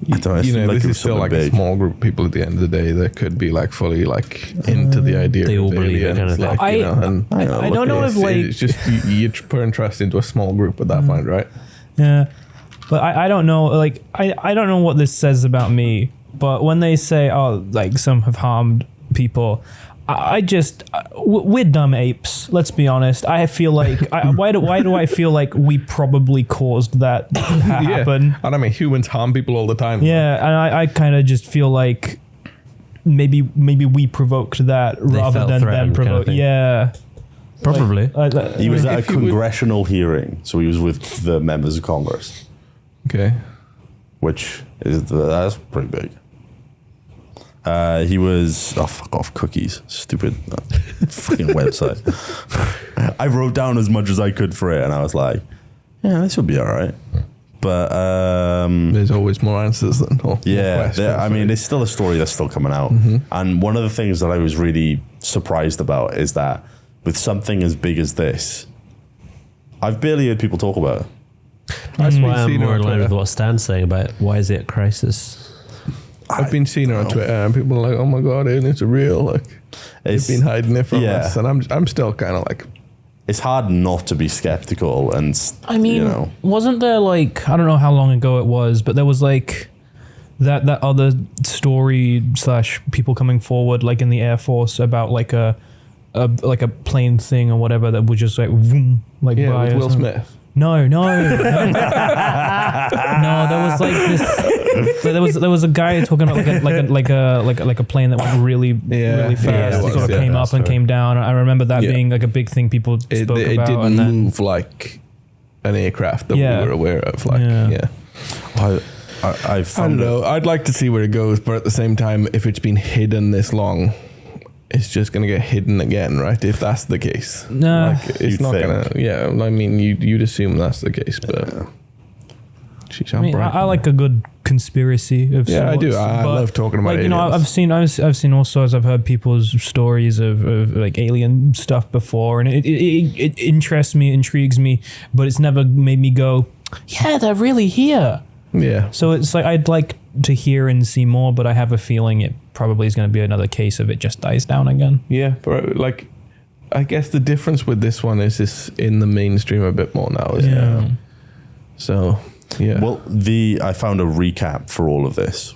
don't know. You know, like this it is was still something like a big. small group of people at the end of the day that could be like fully like into the idea They all of believe it aliens. kind of Like, thing. you know, and I don't know if like it's just you're putting trust into a small group at that point, right? yeah, but I don't know. Like I don't know what this says about me. But when they say, oh, like some have harmed people, we're dumb apes. Let's be honest. I feel like why do I feel like we probably caused that to happen? And I mean, humans harm people all the time. Yeah, and I kind of just feel like maybe we provoked that rather felt than them threatened kind of provoke. thing. Yeah, Probably. He was at a if you would- congressional hearing, so he was with the members of Congress, Okay. which is that's pretty big. He was fuck off cookies, stupid fucking website. I wrote down as much as I could for it, and I was like, yeah, this will be all right. But There's always more answers than more questions, I mean, it's still a story that's still coming out. And one of the things that I was really surprised about is that with something as big as this, I've barely heard people talk about it. That's I've why been I'm seeing her more on in line Twitter. with what Stan's saying about why is it a crisis? I've been seeing her on Twitter, and people are like, "Oh my god, aliens are real!" Like It's, they've been hiding it from yeah. us, and I'm still kind of like, it's hard not to be skeptical, and I mean, you know, wasn't there like I don't know how long ago it was, but there was like that other story / people coming forward like in the Air Force about like a plane thing or whatever that would just like vroom, like yeah, by with or Will something. Smith. No, there was like this. There was a guy talking about like a plane that went really fast. Yeah, it was, sort of yeah, came that's up and right. came down. I remember that Yeah. being like a big thing people It spoke about. didn't and then, move like an aircraft that Yeah. we were aware of. Like, Yeah. yeah. I I found don't know. I'd like to see where it goes, but at the same time, if it's been hidden this long, it's just going to get hidden again, right? If that's the case. Nah. Like, it's You'd not think. going to... Yeah, I mean, you'd assume that's the case, but... She's I mean, I like a good conspiracy of Yeah, I sorts, do. I but, love talking about like, you know, aliens. I've seen also as I've heard people's stories of like alien stuff before, and it interests me, intrigues me, but it's never made me go, yeah, they're really here. Yeah. So it's like I'd like to hear and see more, but I have a feeling it probably is going to be another case of it just dies down again. Yeah, but like, I guess the difference with this one is it's in the mainstream a bit more now, isn't it? So, yeah. Well, I found a recap for all of this,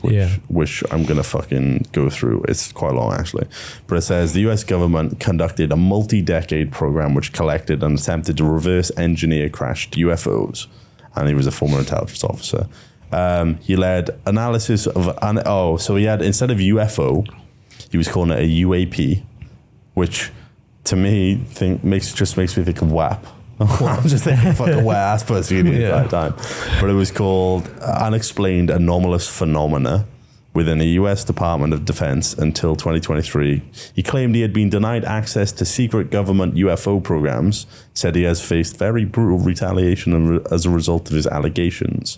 which I'm going to fucking go through. It's quite long, actually. But it says the US government conducted a multi-decade program which collected and attempted to reverse engineer crashed UFOs. And he was a former intelligence officer. He led analysis of... so he had, instead of UFO, he was calling it a UAP, which to me makes me think of WAP. I'm just thinking fucking wet ass pussy the entire time. But it was called Unexplained Anomalous Phenomena within the US Department of Defense until 2023. He claimed he had been denied access to secret government UFO programs, said he has faced very brutal retaliation as a result of his allegations.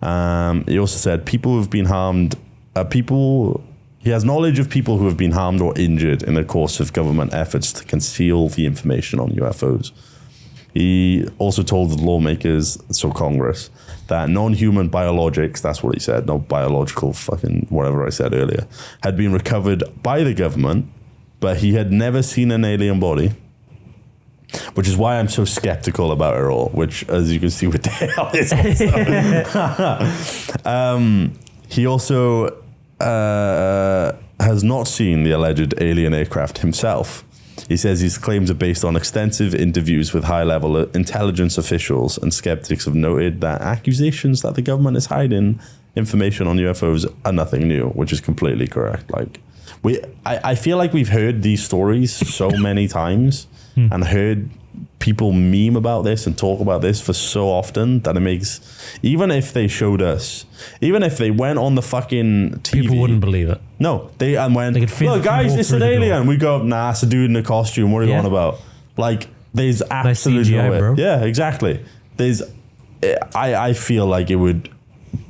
He also said people who have been harmed, he has knowledge of people who have been harmed or injured in the course of government efforts to conceal the information on UFOs. He also told the lawmakers, so Congress, that non-human biologics, that's what he said, no biological fucking whatever I said earlier, had been recovered by the government, but he had never seen an alien body, which is why I'm so skeptical about it all, which, as you can see with Dale, is also... he also has not seen the alleged alien aircraft himself. He says his claims are based on extensive interviews with high-level intelligence officials, and skeptics have noted that accusations that the government is hiding information on UFOs are nothing new, which is completely correct. Like, I feel like we've heard these stories so many times and heard people meme about this and talk about this for so often that it makes, even if they showed us, even if they went on the fucking TV, people wouldn't believe it. No, they went, They could look guys, it's an alien. We go, nah, it's a dude in a costume. What are you on about? Like, there's absolutely CGI, no way. bro. Yeah, exactly. I feel like it would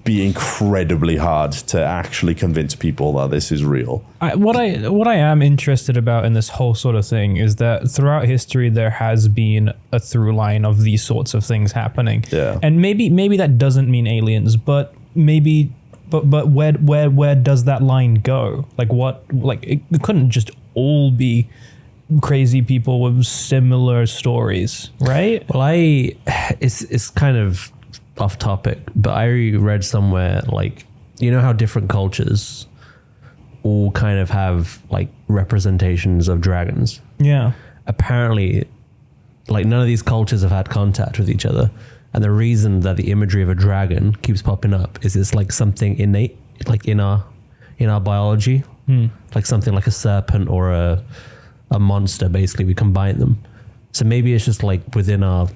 be incredibly hard to actually convince people that this is real. What I am interested about in this whole sort of thing is that throughout history there has been a through line of these sorts of things happening. Yeah. And maybe that doesn't mean aliens, but where does that line go? Like what? Like it couldn't just all be crazy people with similar stories, right? Well, it's kind of off topic, but I read somewhere, like, you know how different cultures all kind of have like representations of dragons. Yeah. Apparently, like, none of these cultures have had contact with each other, and the reason that the imagery of a dragon keeps popping up is it's like something innate, like in our biology, like something like a serpent or a monster. Basically, we combine them. So maybe it's just like within our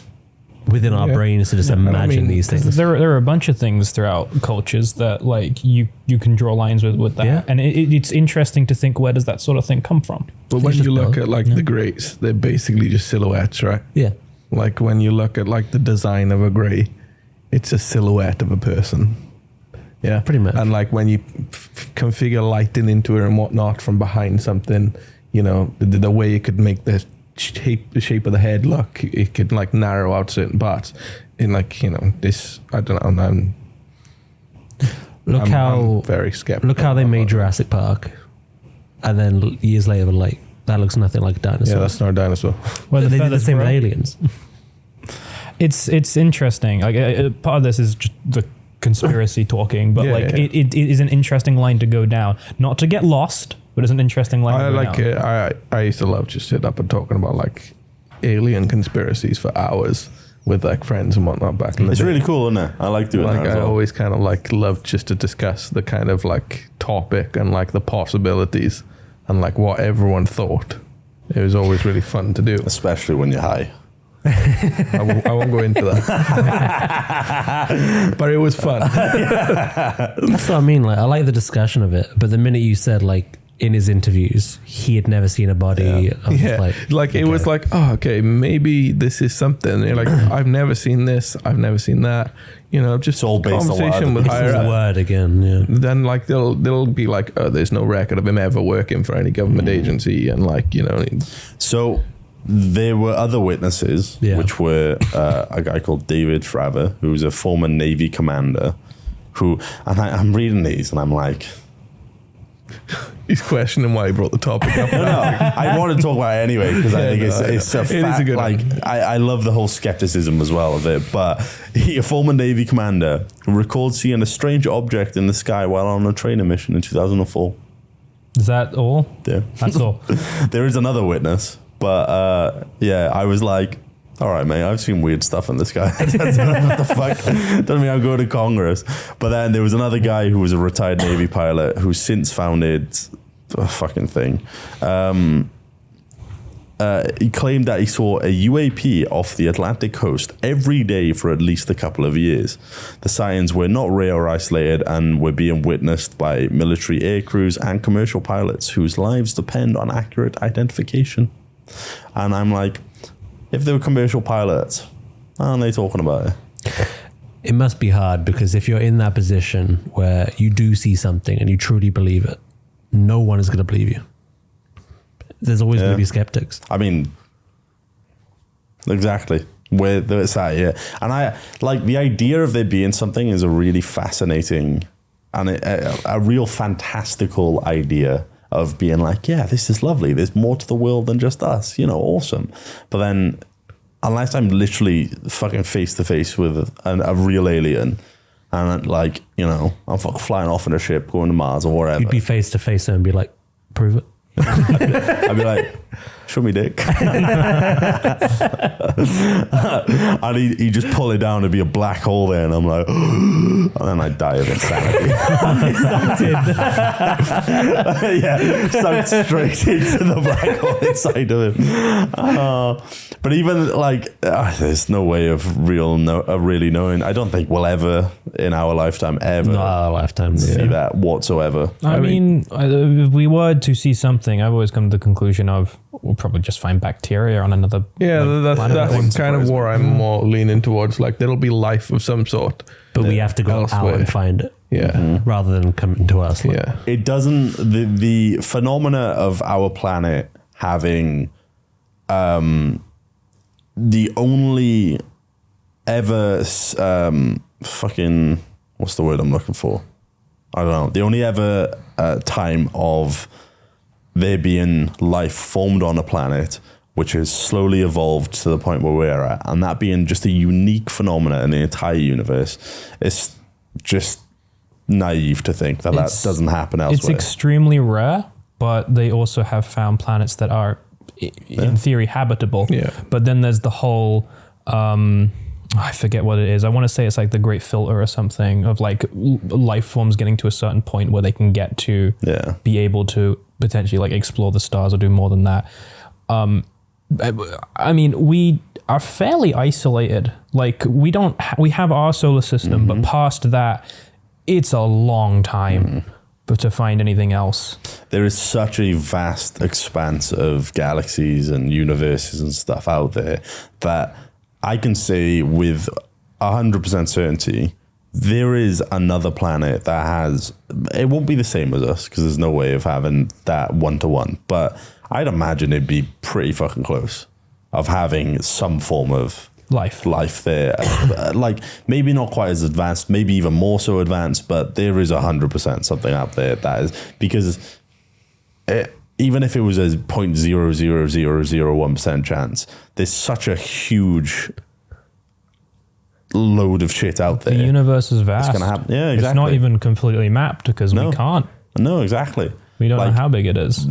brains to just imagine these things. There are a bunch of things throughout cultures that like you can draw lines with that. Yeah. And it's interesting to think, where does that sort of thing come from? But when you look at like the greys, they're basically just silhouettes, right? Yeah. Like when you look at like the design of a grey, it's a silhouette of a person. Yeah, pretty much. And like when you configure lighting into it and whatnot from behind something, you know, the way you could make the shape of the head look, it could like narrow out certain parts. In like, you know, this, I don't know. I'm very skeptical. Look how they made Jurassic Park, and then years later, like, that looks nothing like a dinosaur. Yeah, that's not a dinosaur. Well, they did the same with aliens. It's interesting. Like part of this is just the conspiracy talking, but It is an interesting line to go down. Not to get lost, but it's an interesting line. I used to love just sitting up and talking about like alien conspiracies for hours with like friends and whatnot back in the day. It's really cool, isn't it? I like doing that as well. I always kind of like loved just to discuss the kind of like topic and like the possibilities and like what everyone thought. It was always really fun to do. Especially when you're high. I won't go into that. But it was fun. That's what I mean. Like, I like the discussion of it, but the minute you said, like, in his interviews, he had never seen a body. I was like it was like, oh, okay, maybe this is something. And you're like, I've never seen this. I've never seen that. You know, just all based on conversation with higher the word again. Yeah. Then like they'll be like, oh, there's no record of him ever working for any government agency, and like, you know. So there were other witnesses, which were a guy called David Fravor, who was a former Navy commander, who, and I'm reading these and I'm like, he's questioning why he brought the topic up. No, I want to talk about it anyway because I think it's a fact. A good like I love the whole skepticism as well of it. But a former Navy commander recalled seeing a strange object in the sky while on a training mission in 2004. Is that all? Yeah, that's all. There is another witness, but I was like, all right, mate, I've seen weird stuff in the sky. What the fuck? Doesn't mean I'll go to Congress. But then there was another guy who was a retired Navy pilot who's since founded a fucking thing. He claimed that he saw a UAP off the Atlantic coast every day for at least a couple of years. The sightings were not rare or isolated and were being witnessed by military air crews and commercial pilots whose lives depend on accurate identification. And I'm like, if they were commercial pilots, why aren't they talking about it? It must be hard because if you're in that position where you do see something and you truly believe it, no one is going to believe you. There's always going to be skeptics. I mean, exactly where it's at, yeah. And I like the idea of there being something is a really fascinating and a real fantastical idea of being like, yeah, this is lovely. There's more to the world than just us, you know, awesome. But then unless I'm literally fucking face to face with a real alien and like, you know, I'm flying off in a ship going to Mars or whatever. You'd be face to face and be like, prove it. I'd be like, show me dick. And he just pull it down, it'd be a black hole there, and I'm like, and then I die of insanity. Yeah, sucked straight into the black hole inside of him. But even like, there's no way of really knowing. I don't think we'll ever in our lifetime see that whatsoever. I mean, if we were to see something, I've always come to the conclusion of we'll probably just find bacteria on another. Yeah, that's kind of where I'm more leaning towards. Like there'll be life of some sort, but we have to go elsewhere. out and find it. Yeah, rather than coming to us. Like. Yeah, it doesn't. The phenomena of our planet having, the only ever fucking, what's the word I'm looking for? I don't know. The only ever time of there being life formed on a planet which has slowly evolved to the point where we're at, and that being just a unique phenomena in the entire universe, it's just naive to think that doesn't happen elsewhere. It's extremely rare, but they also have found planets that are, in theory, habitable. Yeah. But then there's the whole... I forget what it is. I want to say it's like the Great Filter or something of like life forms getting to a certain point where they can get to be able to potentially like explore the stars or do more than that. I mean, we are fairly isolated. Like we have our solar system, but past that, it's a long time to find anything else. There is such a vast expanse of galaxies and universes and stuff out there that I can say with 100% certainty, there is another planet that has, it won't be the same as us because there's no way of having that one-to-one, but I'd imagine it'd be pretty fucking close of having some form of life there. Like maybe not quite as advanced, maybe even more so advanced, but there is 100% something out there that is, because even if it was a 0.00001% chance, there's such a huge load of shit out there. The universe is vast. It's gonna happen. Yeah, exactly. It's not even completely mapped because we can't. No, exactly. We don't know how big it is.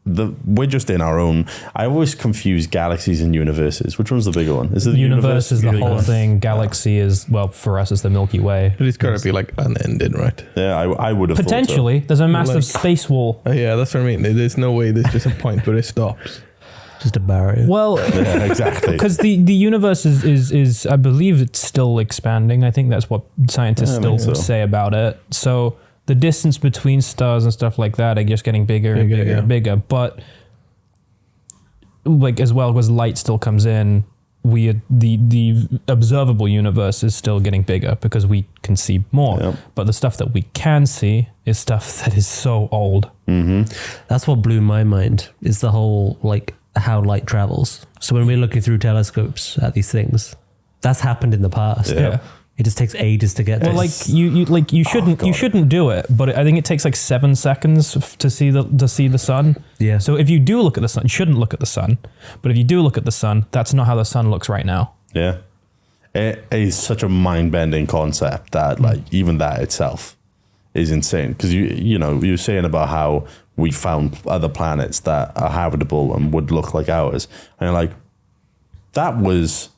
We're just in our own. I always confuse galaxies and universes. Which one's the bigger one? Is it the universe? Is the whole thing. Galaxy is, well, for us, it's the Milky Way. But it's got to be like unending, right? Yeah, I would have potentially. There's a massive space wall. Yeah, that's what I mean. There's no way there's just a point where it stops. Just a barrier. Well, yeah, exactly. Because the universe is I believe it's still expanding. I think that's what scientists still say about it. So the distance between stars and stuff like that are just getting bigger and bigger and bigger. But like as well as light still comes in, the observable universe is still getting bigger because we can see more. Yep. But the stuff that we can see is stuff that is so old. Mm-hmm. That's what blew my mind, is the whole like how light travels. So when we're looking through telescopes at these things, that's happened in the past. Yeah. It just takes ages to get there. Well, you shouldn't do it, but I think it takes like 7 seconds to see the sun. Yeah. So if you do look at the sun, you shouldn't look at the sun. But if you do look at the sun, that's not how the sun looks right now. Yeah. It is such a mind-bending concept that like even that itself is insane. Because you were saying about how we found other planets that are habitable and would look like ours, and you're like, that was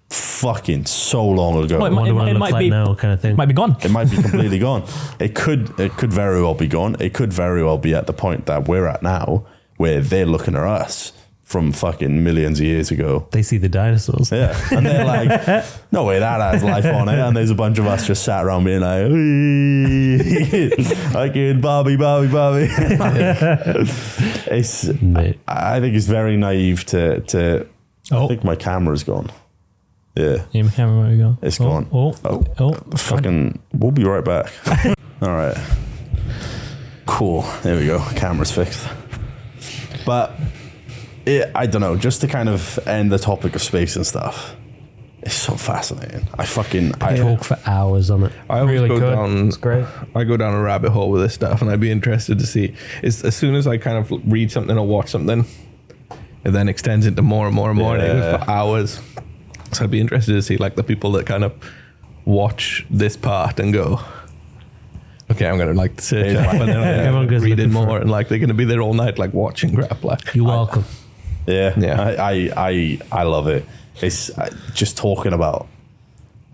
fucking so long ago. Well, it might be now, kind of thing. Might be gone. It might be completely gone. It could very well be gone. It could very well be at the point that we're at now, where they're looking at us from fucking millions of years ago. They see the dinosaurs. Yeah, and they're like, no way that has life on it. And there's a bunch of us just sat around being like, like in Barbie. I think it's very naive to. I think my camera's gone. Yeah. Your camera might be gone. It's gone. Fucking, we'll be right back. All right. Cool. There we go. Camera's fixed. But I don't know, just to kind of end the topic of space and stuff. It's so fascinating. I talk for hours on it. I always really go down. It's great. I go down a rabbit hole with this stuff, and I'd be interested to see. As soon as I kind of read something or watch something, it then extends into more and more and more, and it goes for hours. So I'd be interested to see like the people that kind of watch this part and go, okay, I'm gonna like search It's up fine. and then Everyone goes read it looking for more, and like they're gonna be there all night like watching crap. Like You're welcome. Yeah, Yeah. I love it. It's just talking about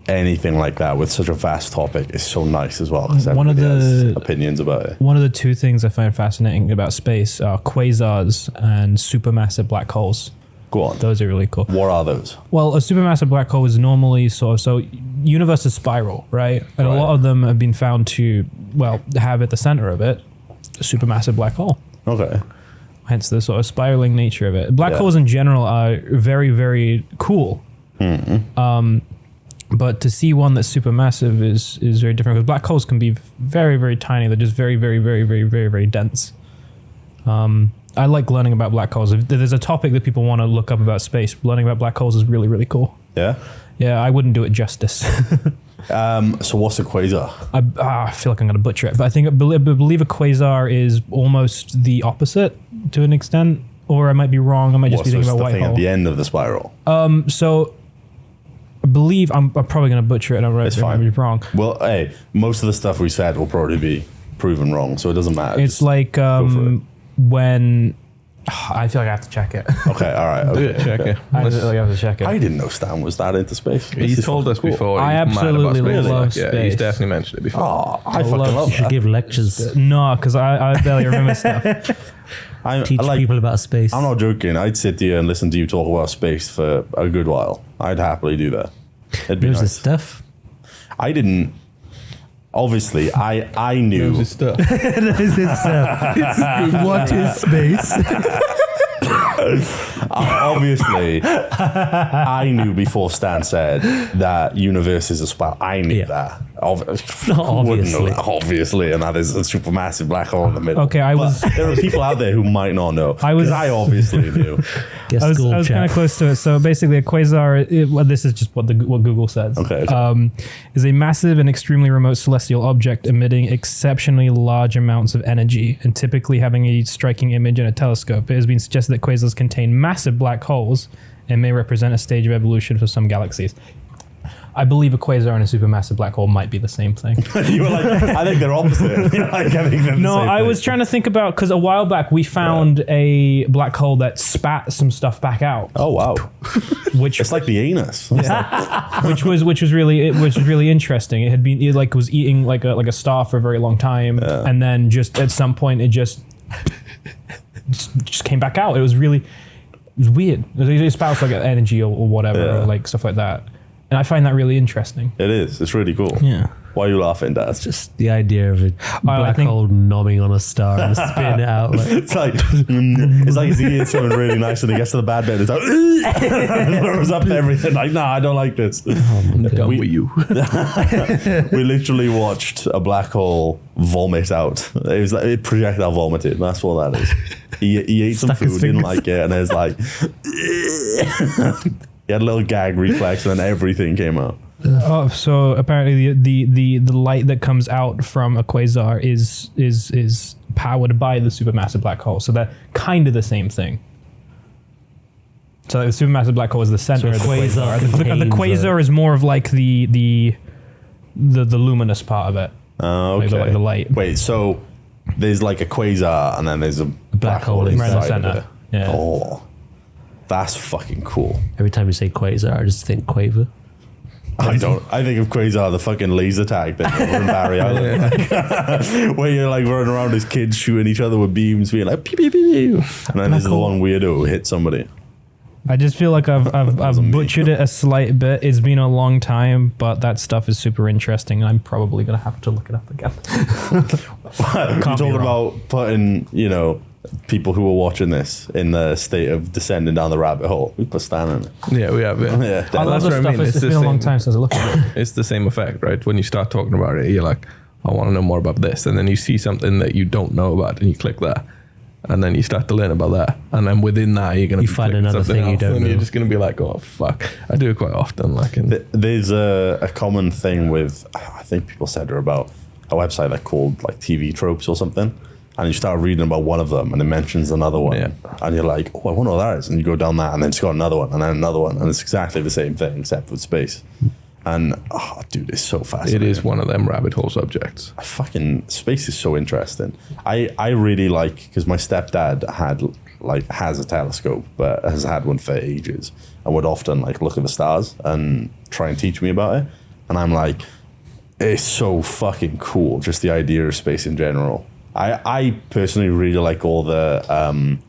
anything like that with such a vast topic is so nice as well, because One of everybody has the- opinions about it. One of the two things I find fascinating about space are quasars and supermassive black holes. Go on. Those are really cool. What are those? Well, a supermassive black hole is normally so universe is spiral, right? And Right. a lot of them have been found to, well, have at the center of it a supermassive black hole. Okay. Hence the sort of spiraling nature of it. Black Yeah. holes in general are very, very cool. But to see one that's supermassive is very different, because black holes can be very, very tiny. They're just very, very, very, very, very, very dense. I like learning about black holes. If there's a topic that people want to look up about space, learning about black holes is really, really cool. Yeah. Yeah, I wouldn't do it justice. So what's a quasar? I feel like I'm going to butcher it, but I believe a quasar is almost the opposite to an extent, or I might be wrong. I might just be So thinking it's about the white thing hole. at the end of the spiral. So I believe I'm probably going to butcher it. It's fine. Be wrong. Well, hey, most of the stuff we said will probably be proven wrong, so it doesn't matter. It's Just like go for it. when I feel like I have to check it. Okay, all right. do Okay, it, check okay. it. I feel like I have to check it. I didn't know Stan was that into space. He's This is told us fucking cool. before. I he's mad absolutely about space. love Yeah, he's space. definitely mentioned it before. Oh, I fucking love- love You should that. give lectures, No, because I barely remember stuff. teach people about space. I'm not joking. I'd sit here and listen to you talk about space for a good while. I'd happily do that. It'd be There's nice. this stuff. I didn't. Obviously, I knew. Knows his stuff. There's this stuff. What is space? Obviously, I knew before Stan said that universe is a spiral. I knew Yeah. that. Who wouldn't know Obviously. that? Obviously, and that is a supermassive black hole in the middle. Okay, But there are people out there who might not know. I was- 'Cause I obviously knew. Yes, I was school kind chat. of close to it. So basically, a quasar. Well, this is just what Google says. Okay. Is a massive and extremely remote celestial object emitting exceptionally large amounts of energy and typically having a striking image in a telescope. It has been suggested that quasars contain massive black holes and may represent a stage of evolution for some galaxies. I believe a quasar and a supermassive black hole might be the same thing. You were like, I think they're opposite. You're like, I think they're the No, same I thing. was trying to think about, because a while back we found a black hole that spat some stuff back out, Oh wow! which It's like the anus. which was really interesting. It had been it was eating like a star for a very long time, and then just at some point it just came back out. It was weird. It spouts like energy or whatever, Yeah. or like stuff like that. And I find that really interesting. It is. It's really cool. Yeah. Why are you laughing, Dad? Just the idea of a I black think- hole nomming on a star and spitting it out. Like, It's like he's eating something really nice and he gets to the bad bit. It's like throws up everything. Like, nah, I don't like this. Done with you. We literally watched a black hole vomit out. It was like it projectile vomited. That's what that is. He ate some Stuck his food, didn't fingers. like it, and it's like he had a little gag reflex, and then everything came out. Oh, so apparently the light that comes out from a quasar is powered by the supermassive black hole. So they're kind of the same thing. So the supermassive black hole is the center So of the quasar quasar. The contains quasar is more of like the luminous part of it. Oh, Like okay. the light. Wait, so there's like a quasar, and then there's a black hole hole Right in the inside of center. it. Yeah. Oh, that's fucking cool. every time you say quasar, I just think quaver. I don't. I think of Quasar, the fucking laser tag thing over in Barry Island, where you're like running around as kids shooting each other with beams, being like pew pew pew, pew. And then there's the one weirdo who hit somebody. I just feel like I've me. butchered it a slight bit. It's been a long time, but that stuff is super interesting. I'm probably gonna have to look it up again. You're talking about putting, people who are watching this in the state of descending down the rabbit hole. We put Stan in it. Yeah, we have it. Yeah, I love That's this what I stuff. mean. It's It's been the a long same. time since I looked at it. It's the same effect, right? When you start talking about it, you're like, I want to know more about this. And then you see something that you don't know about and you click that. And then you start to learn about that. And then within that, you're going to You find another thing you don't and know. you're just going to be like, oh, fuck. I do it quite often. Like, There's a common thing with, I think people said they're about a website that called like TV tropes or something. And you start reading about one of them and it mentions another one. Yeah. And you're like, oh, I wonder what that is. And you go down that and then it's got another one and then another one. And it's exactly the same thing except with space. And dude, it's so fascinating. It is one of them rabbit hole subjects. Space is so interesting. I really like, because my stepdad has a telescope, but has had one for ages, and would often like look at the stars and try and teach me about it. And I'm like, it's so fucking cool, just the idea of space in general. I personally really like all the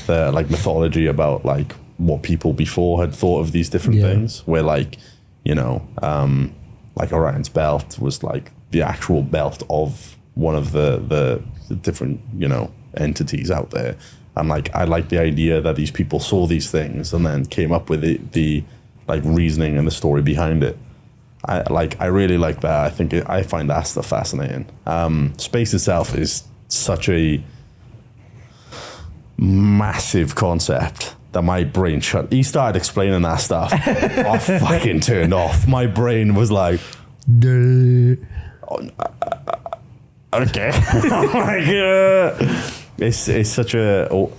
like mythology about like what people before had thought of these different things, where like, you know, like Orion's belt was like the actual belt of one of the different, you know, entities out there. And like, I like the idea that these people saw these things and then came up with the like reasoning and the story behind it. I really like that. I find that stuff fascinating. Space itself is such a massive concept that my brain shut. He started explaining that stuff. I fucking turned off. My brain was like, okay. It's such a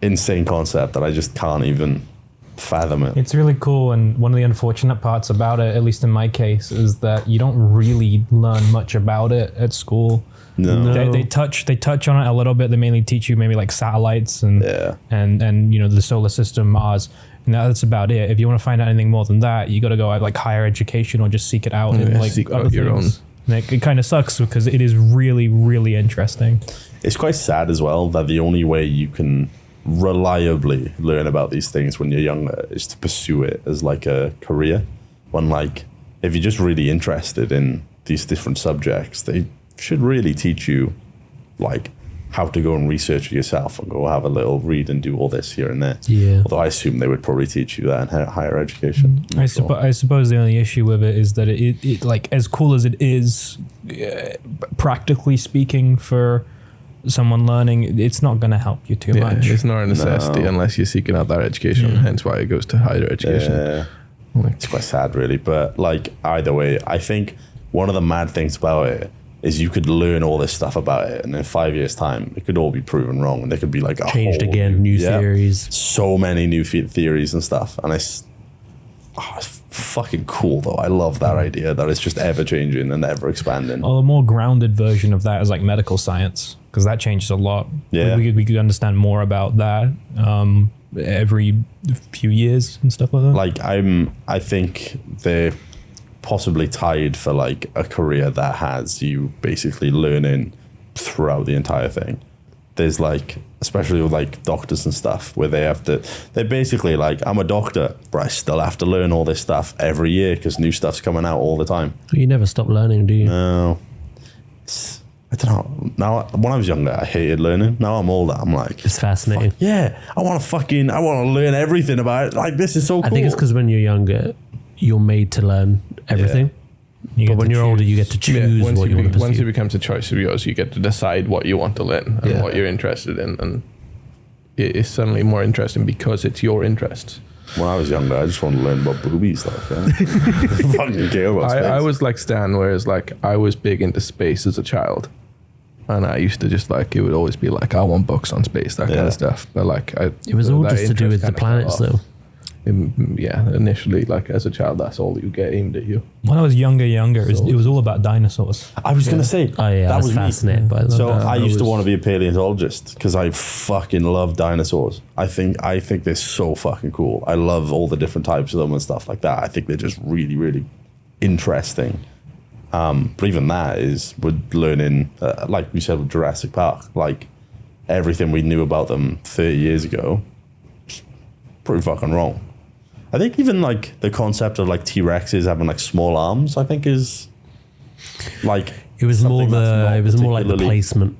insane concept that I just can't even fathom it. It's really cool, and one of the unfortunate parts about it, at least in my case, is that you don't really learn much about it at school. No. They touch on it a little bit. They mainly teach you maybe like satellites and you know, the solar system, Mars, and that's about it. If you want to find out anything more than that, you got to go at like higher education or just seek it out in like seek other out your things. And it kind of sucks because it is really, really interesting. It's quite sad as well that the only way you can reliably learn about these things when you're younger is to pursue it as like a career. When like, if you're just really interested in these different subjects, they should really teach you like how to go and research it yourself and go have a little read and do all this here and there. Yeah. Although I assume they would probably teach you that in higher education. I suppose the only issue with it is that it like, as cool as it is, practically speaking, for someone learning, it's not going to help you too much. It's not a necessity unless you're seeking out that education. Hence why it goes to higher education. Yeah. It's quite sad, really. But like, either way, I think one of the mad things about it is you could learn all this stuff about it, and in 5 years' time, it could all be proven wrong, and there could be like a Changed whole again, new theories. So many new theories and stuff, and it's fucking cool though. I love that idea that it's just ever changing and ever expanding. Well, a more grounded version of that is like medical science, because that changes a lot. Yeah, we could understand more about that every few years and stuff like that. Like I think they're possibly tied for like a career that has you basically learning throughout the entire thing. There's like, especially with like doctors and stuff, where they're basically like, I'm a doctor, but I still have to learn all this stuff every year because new stuff's coming out all the time. You never stop learning, do you? No. I don't know. Now, when I was younger, I hated learning. Now I'm older, I'm like, It's fascinating. yeah, I want to learn everything about it. Like, this is so cool. I think it's because when you're younger, you're made to learn everything. But when you're older, you get to choose what you want to pursue. Once it becomes a choice of yours, you get to decide what you want to learn and what you're interested in. And it is suddenly more interesting because it's your interest. When I was younger, I just wanted to learn about boobies stuff. Yeah. Fucking care about space. I was like Stan, whereas like I was big into space as a child. And I used to just like, it would always be like, I want books on space, that kind of stuff. But like, it was all just to do with the planets though. Initially, like as a child, that's all that you get aimed at you. When I was younger, it was all about dinosaurs. I was going to say, I was fascinated by that. So I used to want to be a paleontologist because I fucking love dinosaurs. I think they're so fucking cool. I love all the different types of them and stuff like that. I think they're just really, really interesting. But even that is, we're learning, like we said with Jurassic Park, like everything we knew about them 30 years ago, pretty fucking wrong. I think even like the concept of like T-Rexes having like small arms, I think is like, it was more like the placement.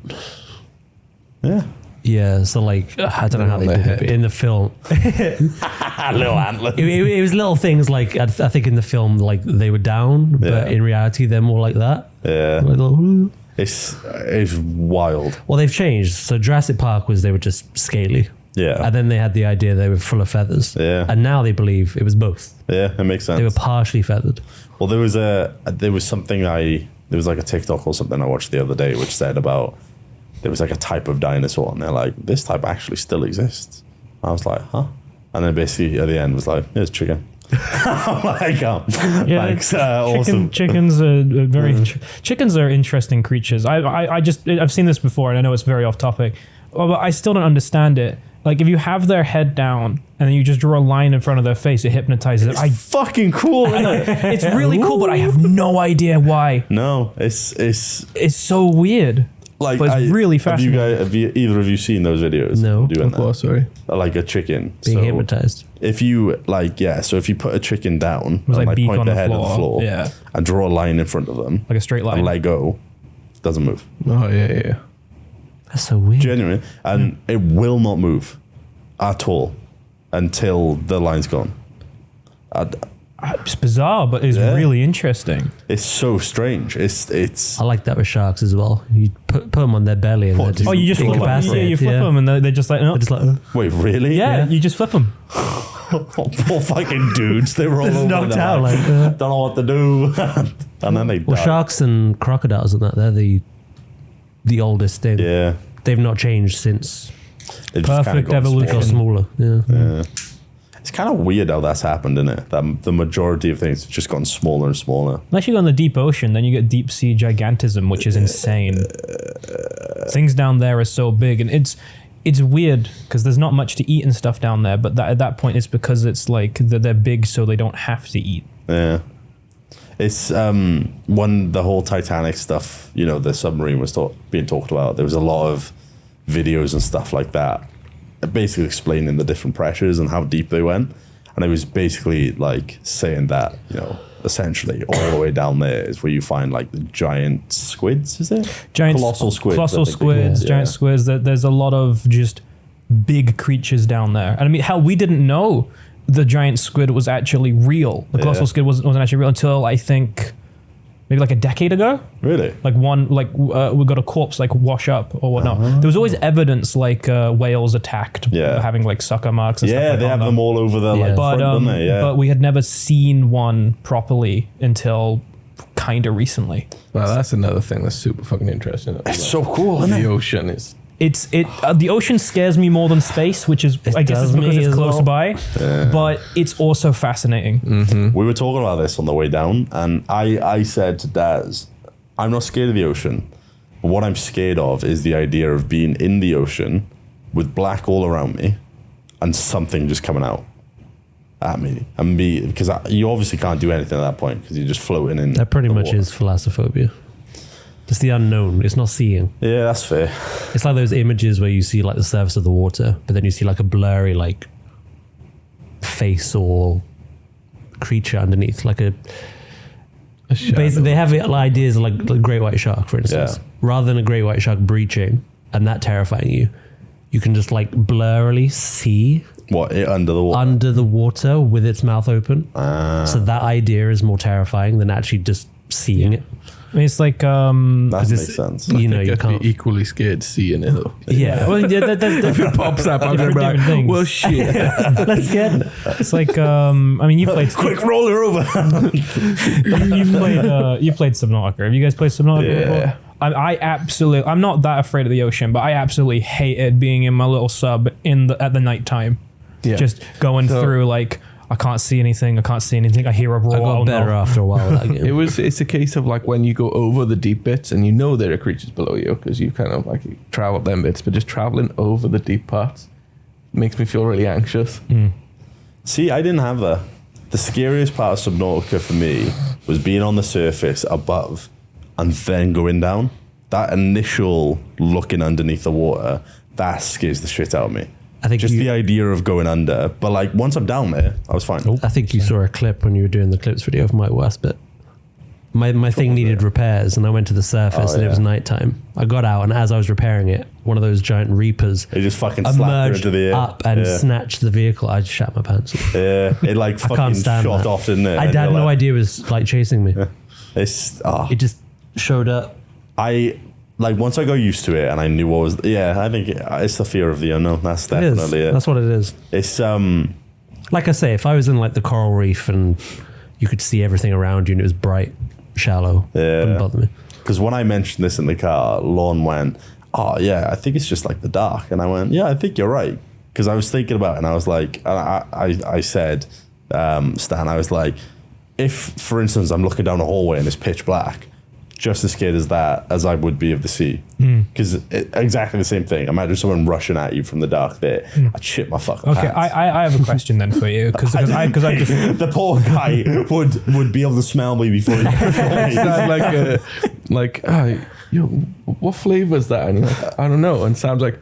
Yeah. Yeah, so like I don't know how they did it, but in the film, little antlers. It was little things like I think in the film like they were down, but in reality they're more like that. Yeah, like little, it's wild. Well, they've changed. So Jurassic Park they were just scaly. Yeah, and then they had the idea they were full of feathers. Yeah, and now they believe it was both. Yeah, it makes sense. They were partially feathered. Well, there was like a TikTok or something I watched the other day which said about. There was like a type of dinosaur, and they're like, this type actually still exists. I was like, huh? And then basically at the end was like, it's chicken. Awesome. Chickens are chickens are interesting creatures. I've seen this before, and I know it's very off topic, but I still don't understand it. Like, if you have their head down and then you just draw a line in front of their face, it hypnotizes it. It's fucking cool, isn't it? It's really cool, but I have no idea why. No, it's so weird. like, but it's really fascinating. Have either of you seen those videos? No. Doing Of course, sorry. that? Like a chicken. Being hypnotized. If you so if you put a chicken down and like beak point on their the head at the floor yeah, and draw a line in front of them like a straight line. and let go, it doesn't move. Oh, yeah. That's so weird. Genuine. And it will not move at all until the line's gone. It's bizarre, but it's really interesting. It's so strange. It's I like that with sharks as well. You put them on their belly and they're just You just flip them. incapacitated. Yeah, you flip them, and they're just like, no. They're just like, wait, really? Yeah, you just flip them. Poor fucking dudes. They were all over knocked there, out, like, don't know what to do. And then they well, die. sharks and crocodiles and that, they're the oldest thing. Yeah. They've not changed since. They've just Perfect kinda gotten They got evolution. smaller. Yeah. Yeah. It's kind of weird how that's happened, isn't it? That the majority of things have just gotten smaller and smaller. Unless you go in the deep ocean, then you get deep sea gigantism, which is insane. Things down there are so big, and it's weird because there's not much to eat and stuff down there. But at that point, it's because it's like they're big, so they don't have to eat. Yeah. It's when the whole Titanic stuff, the submarine was being talked about, there was a lot of videos and stuff like that, basically explaining the different pressures and how deep they went. And it was basically like saying that, essentially all the way down there is where you find like the giant squids, is it? Colossal squids. Colossal squids, giant squids. There's a lot of just big creatures down there. And I mean, hell, we didn't know the giant squid was actually real. The colossal squid wasn't actually real until I think maybe like a decade ago. Really? Like we got a corpse like wash up or whatnot. There was always evidence like whales attacked, having like sucker marks and stuff like they have them all over the like front, don't they? Yeah. But we had never seen one properly until kind of recently. Well, that's another thing that's super fucking interesting. It's so cool, isn't it? The ocean is... The ocean scares me more than space, which is I guess it's because it's close by, but it's also fascinating. Mm-hmm. We were talking about this on the way down, and I said to Daz, I'm not scared of the ocean, but what I'm scared of is the idea of being in the ocean with black all around me and something just coming out at me because you obviously can't do anything at that point because you're just floating in. That pretty the much water. is thalassophobia. It's the unknown. It's not seeing. Yeah, that's fair. It's like those images where you see like the surface of the water, but then you see like a blurry like face or creature underneath, like a shadow. Basically, they have ideas like the great white shark, for instance. Yeah. Rather than a great white shark breaching and that terrifying you can just like blurrily see under the water? Under the water with its mouth open. So that idea is more terrifying than actually just seeing it. I mean, it's like that makes sense. You I'd can't be equally scared seeing it though. Yeah. well, if If it pops up, I'm gonna be like, things. well, shit. Let's get it. It's like I mean, you played Quick, roll her over. you played Subnautica. Have you guys played Subnautica before? I'm not that afraid of the ocean, but I absolutely hated being in my little sub at the nighttime. Yeah. Just going through like I can't see anything. I hear a roar. I got better after a while with that game. It's a case of like when you go over the deep bits and there are creatures below you because you kind of like traveled them bits, but just traveling over the deep parts makes me feel really anxious. See, I didn't have that. The scariest part of Subnautica for me was being on the surface above and then going down. That initial looking underneath the water, that scares the shit out of me. I think just the idea of going under, but like once I'm down there, I was fine. I think you saw a clip when you were doing the clips video of my worst bit. My thing needed repairs and I went to the surface and it was nighttime. I got out and as I was repairing it, one of those giant reapers It just fucking slapped her emerged into the air. up and snatched the vehicle. I just shat my pants. Yeah, it like I fucking can't stand shot that. off, didn't it? I And had you're no like, idea it was like chasing me. It It just showed up. Like once I got used to it and I knew what was, I think it's the fear of the unknown. That's definitely it. That's what it is. It's Like I say, if I was in like the coral reef and you could see everything around you and it was bright, shallow, it wouldn't bother me. because when I mentioned this in the car, Lon went, "Oh yeah, I think it's just like the dark," and I went, "Yeah, I think you're right," because I was thinking about it and I was like, I said, Stan. I was like, if, for instance, I'm looking down a hallway and it's pitch black, just as scared as that as I would be of the sea. Because exactly the same thing. Imagine someone rushing at you from the dark there. I'd shit my fucking Okay, pants. I have a question then for you because I just The poor guy would be able to smell me before he It's like, yo, what flavor is that? And you're like, I don't know. And Sam's like,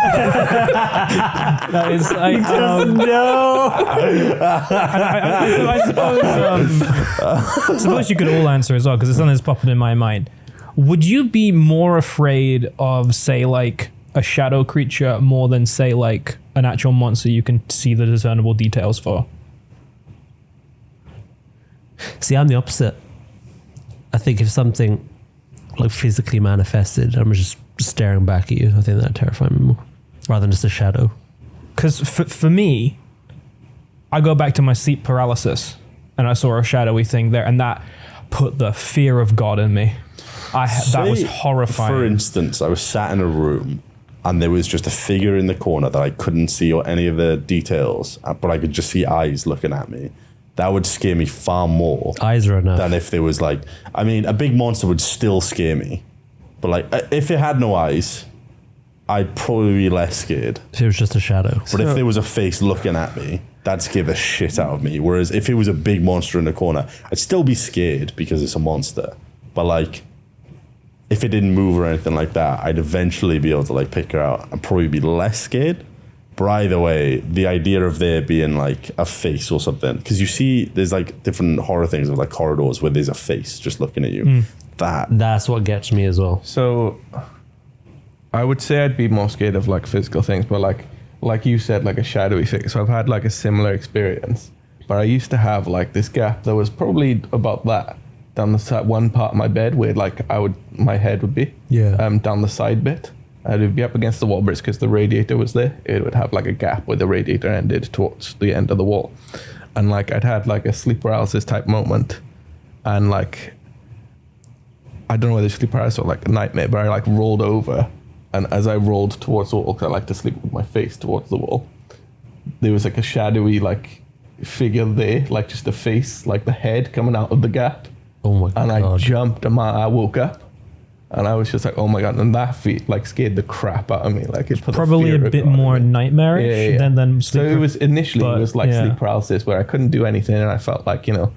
that is like I suppose you could all answer as well because it's something that's popping in my mind. Would you be more afraid of, say, like a shadow creature more than, say, like an actual monster you can see the discernible details for? See, I'm the opposite. I think if something like physically manifested, I'm just staring back at you. I think that'd terrify me more, rather than just a shadow. Because for me, I go back to my sleep paralysis, and I saw a shadowy thing there, and that put the fear of God in me. That was horrifying. For instance, I was sat in a room, and there was just a figure in the corner that I couldn't see or any of the details, but I could just see eyes looking at me. That would scare me far more. Eyes are enough. Than if there was like, I mean, a big monster would still scare me. But like, if it had no eyes, I'd probably be less scared. If it was just a shadow. But if there was a face looking at me, that'd scare the shit out of me. Whereas if it was a big monster in the corner, I'd still be scared because it's a monster. But like, if it didn't move or anything like that, I'd eventually be able to like pick her out and probably be less scared. But either way, the idea of there being like a face or something, because you see there's like different horror things with like corridors where there's a face just looking at you. That's what gets me as well. so I would say I'd be more scared of like physical things, but like you said, like a shadowy thing. So I've had like a similar experience, but I used to have like this gap that was probably about that down the side, one part of my bed where like my head would be down the side bit. It would be up against the wall, but it's because the radiator was there. It would have like a gap where the radiator ended towards the end of the wall. And like I'd had like a sleep paralysis type moment. And like, I don't know whether it's sleep paralysis or like a nightmare, but I like rolled over. And as I rolled towards the wall, because I like to sleep with my face towards the wall, there was like a shadowy like figure there, like just a face, like the head coming out of the gap. Oh my God. And I jumped and I woke up. And I was just like, oh my God. And that like scared the crap out of me. Like it put Probably a bit more nightmarish than sleep. So it was initially but, it was like sleep paralysis where I couldn't do anything. And I felt like, I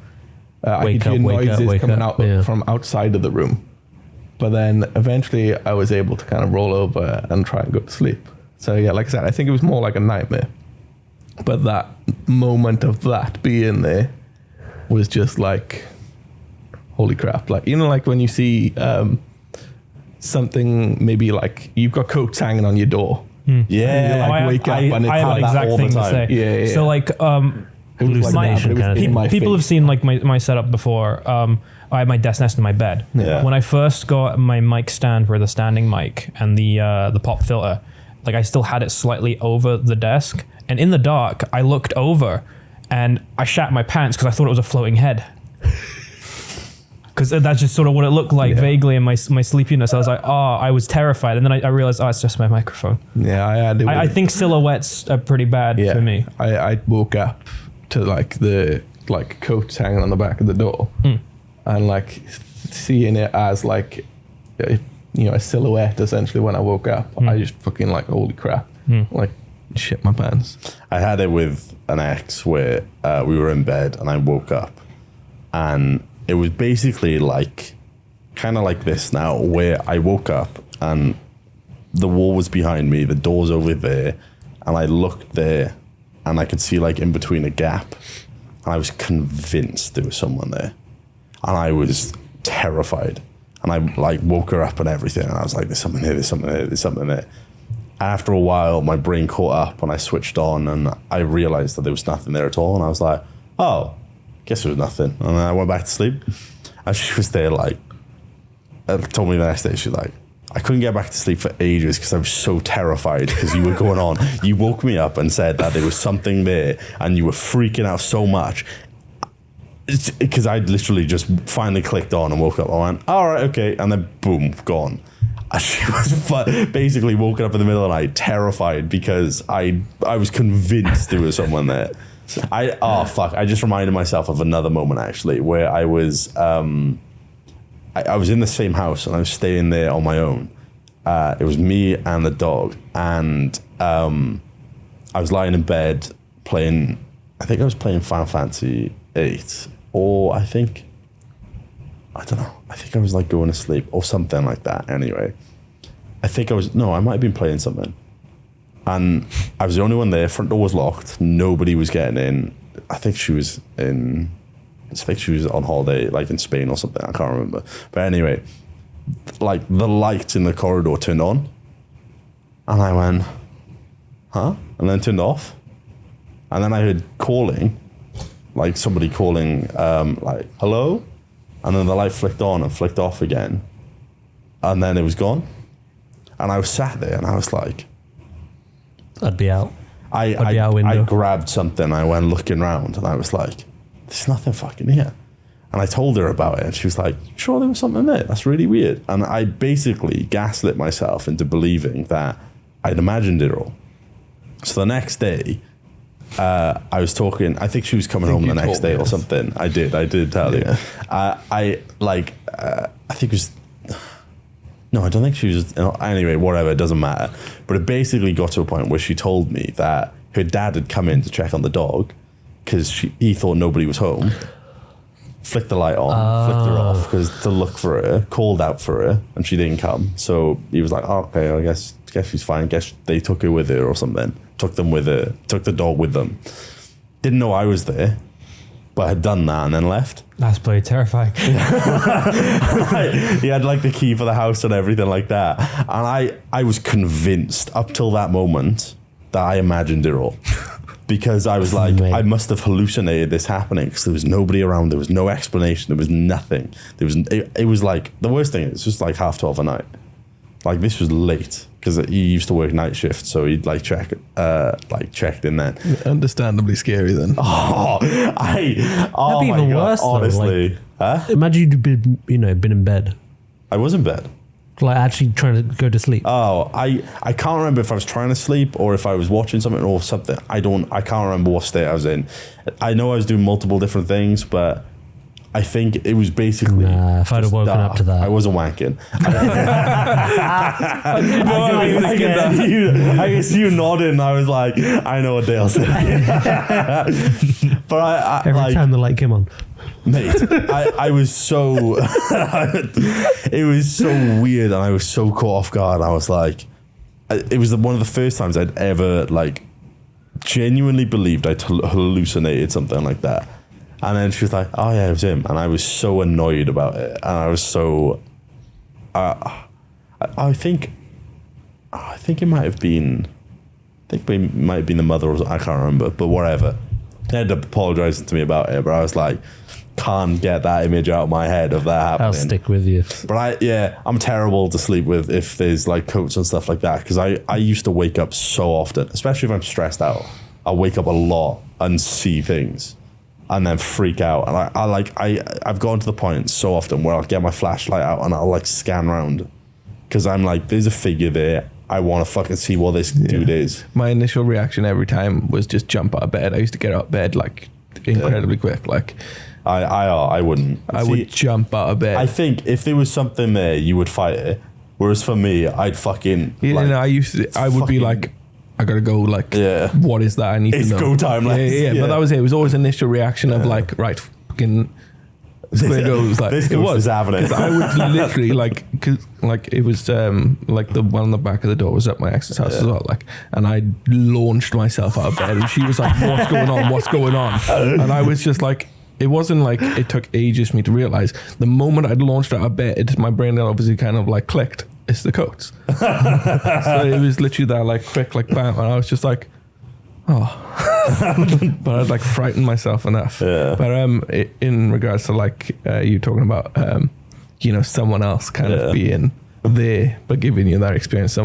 could hear noises coming out from outside of the room. But then eventually I was able to kind of roll over and try and go to sleep. So yeah, like I said, I think it was more like a nightmare. But that moment of that being there was just like, holy crap. Like, like when you see something, maybe like you've got coats hanging on your door. Yeah. You like wake up and it's I have that exact all the thing to time. say. Yeah. So like, It was like that, but it was in my people have face. seen like my setup before. I had my desk next to my bed. Yeah. When I first got my mic stand for the standing mic and the pop filter, like I still had it slightly over the desk. And in the dark, I looked over and I shat my pants because I thought it was a floating head. Because that's just sort of what it looked like vaguely in my sleepiness. I was like, I was terrified. And then I realized, it's just my microphone. Yeah, I think silhouettes are pretty bad for me. I woke up to like the coats hanging on the back of the door and like seeing it as like a silhouette essentially. When I woke up, I just fucking like, holy crap, like shit my pants. I had it with an ex where we were in bed and I woke up and it was basically like kind of like this now, where I woke up and the wall was behind me, the door's over there, and I looked there and I could see like in between a gap, and I was convinced there was someone there, and I was terrified, and I like woke her up and everything, and I was like, there's something there, there's something there, there's something there. After a while, my brain caught up and I switched on and I realized that there was nothing there at all, and I was like, oh, guess there was nothing. And then I went back to sleep and she was there like, told me the next day, she's like, I couldn't get back to sleep for ages because I was so terrified because you were going on. You woke me up and said that there was something there and you were freaking out so much. Because I'd literally just finally clicked on and woke up. I went, all right, okay. And then boom, gone. And she was basically woken up in the middle of the night terrified because I was convinced there was someone there. I just reminded myself of another moment actually where I was I was in the same house and I was staying there on my own. It was me and the dog, and I was lying in bed playing. I think I was playing Final Fantasy VIII, or I don't know. I think I was like going to sleep or something like that. Anyway, I might have been playing something. And I was the only one there. Front door was locked. Nobody was getting in. I think she was on holiday, like in Spain or something. I can't remember. But anyway, like the lights in the corridor turned on. And I went, huh? And then turned off. And then I heard calling, like somebody calling, like, hello? And then the light flicked on and flicked off again. And then it was gone. And I was sat there and I was like, I'd be out. I'd be out window. I grabbed something. I went looking around and I was like, there's nothing fucking here. And I told her about it and she was like, sure there was something there? That's really weird. And I basically gaslit myself into believing that I'd imagined it all. So the next day, I was talking, I think she was coming home the next day or something. I did tell you. I think it was, no, I don't think she was, anyway, whatever, it doesn't matter. But it basically got to a point where she told me that her dad had come in to check on the dog because he thought nobody was home. Flicked the light on, flicked her off to look for her, called out for her, and she didn't come. So he was like, oh, okay, I guess she's fine. Guess they took her with her or something. Took the dog with them. Didn't know I was there, but had done that and then left. That's pretty terrifying. He had like the key for the house and everything like that. And I was convinced up till that moment that I imagined it all. Because I was like, I must have hallucinated this happening because there was nobody around. There was no explanation. There was nothing. It was like, the worst thing, it's just like 12:30 at night. Like this was late because he used to work night shift. So he'd checked in then. Understandably scary then. That'd be even worse though. Honestly. Imagine you'd been in bed. I was in bed. Like actually trying to go to sleep. Oh, I can't remember if I was trying to sleep or if I was watching something or something. I can't remember what state I was in. I know I was doing multiple different things, but I think it was basically. Nah, if I'd have woken up to that, I wasn't wanking. I guess you nodding. I was like, I know what Dale's saying. But every time the light came on. Mate, I was so, it was so weird and I was so caught off guard. I was like, it was one of the first times I'd ever genuinely believed I'd hallucinated something like that. And then she was like, oh yeah, it was him. And I was so annoyed about it. And I was so, I think it might have been, it might have been the mother or something, I can't remember, but whatever. They ended up apologizing to me about it, but I was like, can't get that image out of my head of that happening. I'll stick with you. But I'm terrible to sleep with if there's coats and stuff like that because I used to wake up so often, especially if I'm stressed out. I'll wake up a lot and see things and then freak out. And I've gone to the point so often where I'll get my flashlight out and I'll scan around because I'm like, there's a figure there. I want to fucking see what this dude is. My initial reaction every time was just jump out of bed. I used to get out of bed incredibly quick. I wouldn't. I would jump out of bed. I think if there was something there, you would fight it. Whereas for me, I'd fucking. I would be like, I gotta go. What is that? I need to know. It's go time. Yeah. But that was it. It was always initial reaction of right, fucking. There goes this ghost is happening. Because I would literally it was the one on the back of the door was at my ex's house as well, and I launched myself out of bed and she was like, what's going on? And I was just like, it wasn't like it took ages for me to realize. The moment I'd launched out of bed, my brain obviously kind of clicked, it's the coats. So it was literally that quick bam, and I was just like, oh. But I'd frightened myself enough. Yeah. But in regards to you talking about someone else kind of being there but giving you that experience.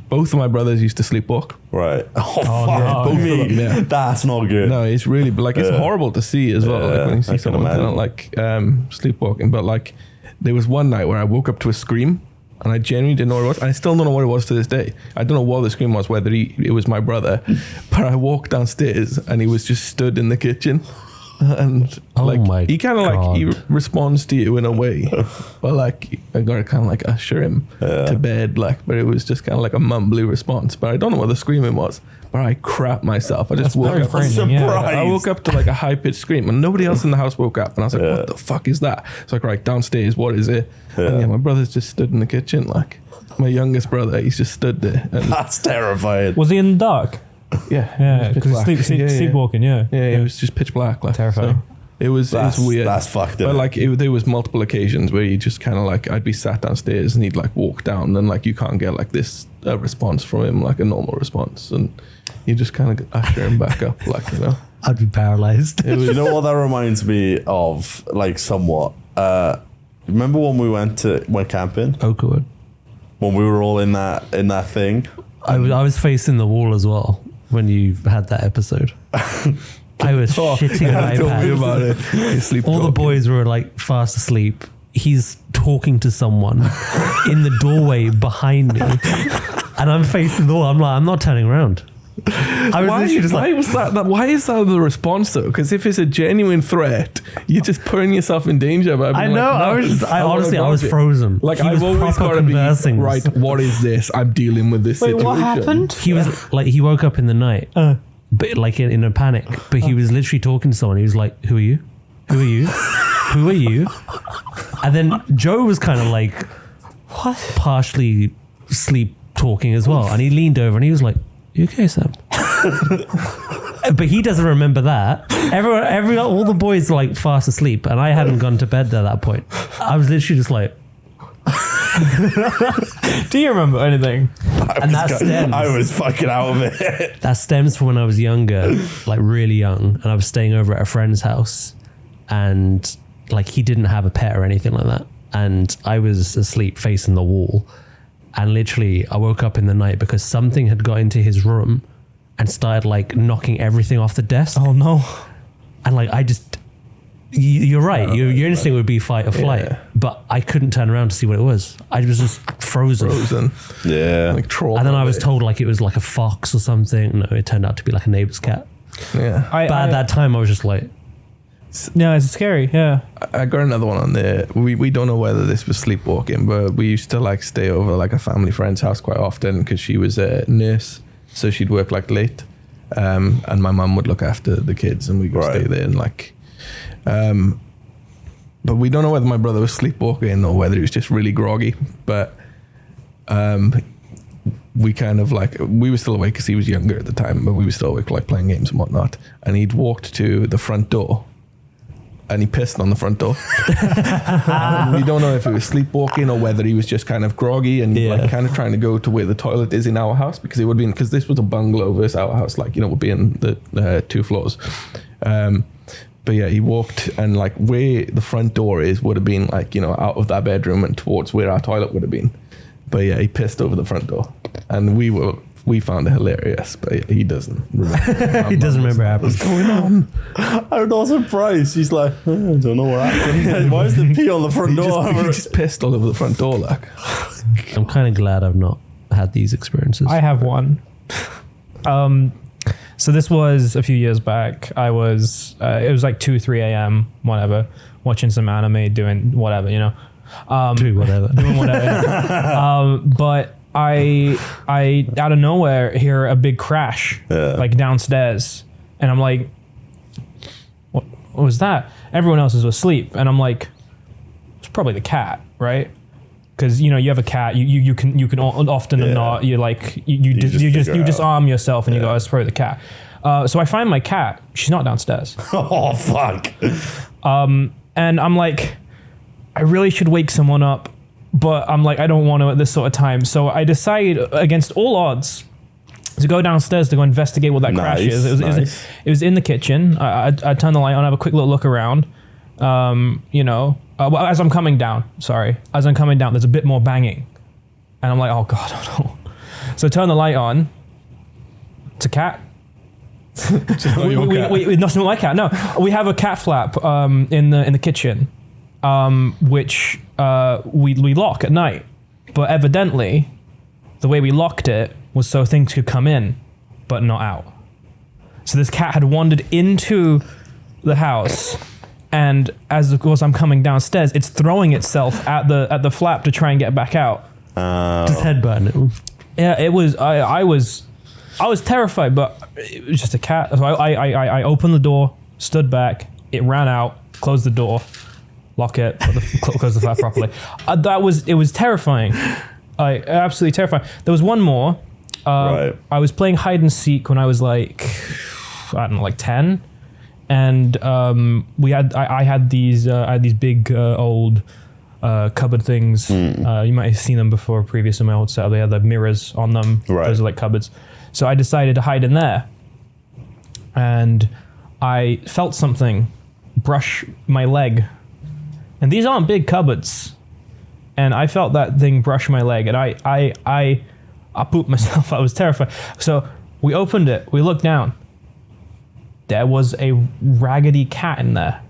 Both of my brothers used to sleepwalk. Right. Both of them, yeah. That's not good. No, it's really it's horrible to see as well. When you see someone sleepwalking. But there was one night where I woke up to a scream And I genuinely didn't know what it was. And I still don't know what it was to this day. I don't know what the scream was, whether it was my brother. But I walked downstairs and he was just stood in the kitchen. And he kind of like, he responds to you in a way. But like, I got to kind of like usher him to bed. Like, but it was just kind of like a mumbly response. But I don't know what the screaming was. But I crap myself. I just woke up. I woke up to like a high pitched scream, and nobody else in the house woke up. And I was like, "What the fuck is that?" So like, right downstairs, what is it? And my brother's just stood in the kitchen, like my youngest brother. He's just stood there. And that's terrifying. Was he in the dark? Yeah, because sleepwalking. Yeah, it was just pitch black, like terrifying. So it was weird. That's fucked up. But like, there was multiple occasions where you just kind of like, I'd be sat downstairs and he'd like walk down, and like you can't get like this response from him, like a normal response, and you just kind of usher him back up, like, you know. I'd be paralyzed. You know what that reminds me of, like, somewhat? Remember when we went camping? Oakwood. When we were all in that thing? I was facing the wall as well when you had that episode. I was shitting my pants. About it. All the boys were like fast asleep. He's talking to someone in the doorway behind me, and I'm facing the wall. I'm not turning around. Why is that the response though? Because if it's a genuine threat, you're just putting yourself in danger. By being I was frozen. Like, I've always got to be right. What is this? I'm dealing with this situation. What happened? He was like, he woke up in the night, but like in a panic. But he was literally talking to someone. He was like, "Who are you? Who are you? Who are you?" And then Joe was kind of like, what? Partially sleep talking as well. And he leaned over and he was like, "You okay, Sam?" But he doesn't remember that. All the boys were like fast asleep, and I hadn't gone to bed at that point. I was literally just like, do you remember anything? I was fucking out of it. That stems from when I was younger, like really young, and I was staying over at a friend's house, and like he didn't have a pet or anything like that, and I was asleep facing the wall. And literally, I woke up in the night because something had got into his room and started like knocking everything off the desk. Oh no! And like, you're right. Your instinct would be fight or flight, but I couldn't turn around to see what it was. I was just frozen. Yeah. Like troll. And then I was told like it was like a fox or something. No, it turned out to be like a neighbor's cat. Yeah. But at that time, I was just like, no, it's scary. Yeah. I got another one on there. We don't know whether this was sleepwalking, but we used to like stay over like a family friend's house quite often because she was a nurse, so she'd work like late, and my mum would look after the kids, and we would stay there and like, but we don't know whether my brother was sleepwalking or whether he was just really groggy. But we kind of like, we were still awake because he was younger at the time, but we were still awake like playing games and whatnot. And he'd walked to the front door. And he pissed on the front door. We don't know if he was sleepwalking or whether he was just kind of groggy and like kind of trying to go to where the toilet is in our house, because it would be because this was a bungalow versus our house, like, you know, would be in the 2 floors. But yeah, he walked, and like where the front door is would have been like, you know, out of that bedroom and towards where our toilet would have been. But yeah, he pissed over the front door, and we found it hilarious, but he doesn't remember. he doesn't remember what's going on. I'm not surprised. He's like, I don't know what happened. Why is the pee on the front door? He just pissed all over the front door, like. I'm kind of glad I've not had these experiences. I have one. So this was a few years back. I was, it was like 2-3 a.m., whatever, watching some anime, doing whatever, you know. Doing whatever. But I out of nowhere hear a big crash, like downstairs, and I'm like, what was that? Everyone else is asleep, and I'm like, it's probably the cat, right? Because, you know, you have a cat, you can often not, you like you disarm yourself and you go, it's probably the cat. So I find my cat. She's not downstairs. Oh fuck. And I'm like, I really should wake someone up, but I'm like, I don't want to at this sort of time. So I decide against all odds to go downstairs to go investigate what that crash is. It was in the kitchen. I turn the light on, have a quick little look around. You know, as I'm coming down, there's a bit more banging. And I'm like, oh God, oh no. So turn the light on. It's a cat. Just not your cat. Not my cat. No, we have a cat flap in the kitchen, which we lock at night. But evidently, the way we locked it was so things could come in, but not out. So this cat had wandered into the house, and as of course I'm coming downstairs, it's throwing itself at the flap to try and get back out. Just headbutt it. Yeah, it was. I was terrified, but it was just a cat. So I opened the door, stood back. It ran out, closed the door, lock it, close the flap properly. It was terrifying. Absolutely terrifying. There was one more. Right. I was playing hide and seek when I was like, I don't know, like 10, and I had these big old cupboard things. You might have seen them before previous in my old set. They had the mirrors on them. Right. Those are like cupboards. So I decided to hide in there, and I felt something brush my leg, and these aren't big cupboards, and I felt that thing brush my leg, and I pooped myself. I was terrified. So we opened it. We looked down. There was a raggedy cat in there.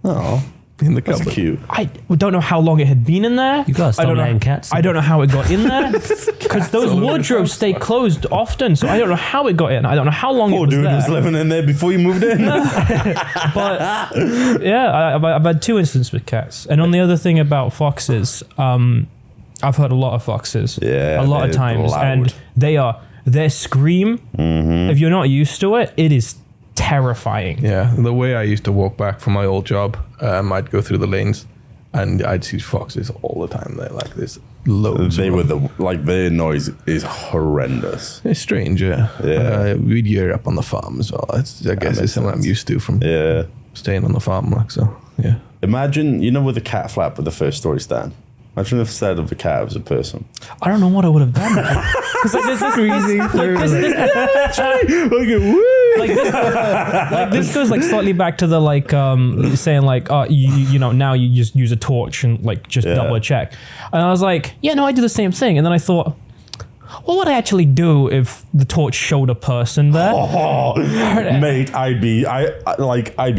Oh, In the that's cupboard. cute. I don't know how long it had been in there. You gotta stop I don't know. letting cats in. I don't know how it got in there because those wardrobes stay closed often. So I don't know how it got in. I don't know how long Poor it was dude there. was living in there before you moved in. But yeah, I've had 2 instances with cats. And on the other thing about foxes, I've heard a lot of foxes. Yeah, a lot of they're times, loud. and their scream. If you're not used to it, it is terrifying. Yeah, the way I used to walk back from my old job, I'd go through the lanes, and I'd see foxes all the time. They're like this loads. They of were them. their noise is horrendous. It's strange, yeah. Yeah. We'd hear up on the farm as well. I guess it's something I'm used to from Yeah. staying on the farm, like, so yeah. Imagine, with the cat flap with the first story stand. Imagine if instead of the cat it was a person. I don't know what I would have done. Because like this goes like slightly back to the like saying like, oh, you know, now you just use a torch and like just double check. And I was like, yeah, no, I do the same thing. And then I thought, what would I actually do if the torch showed a person there? Oh, mate, I'd be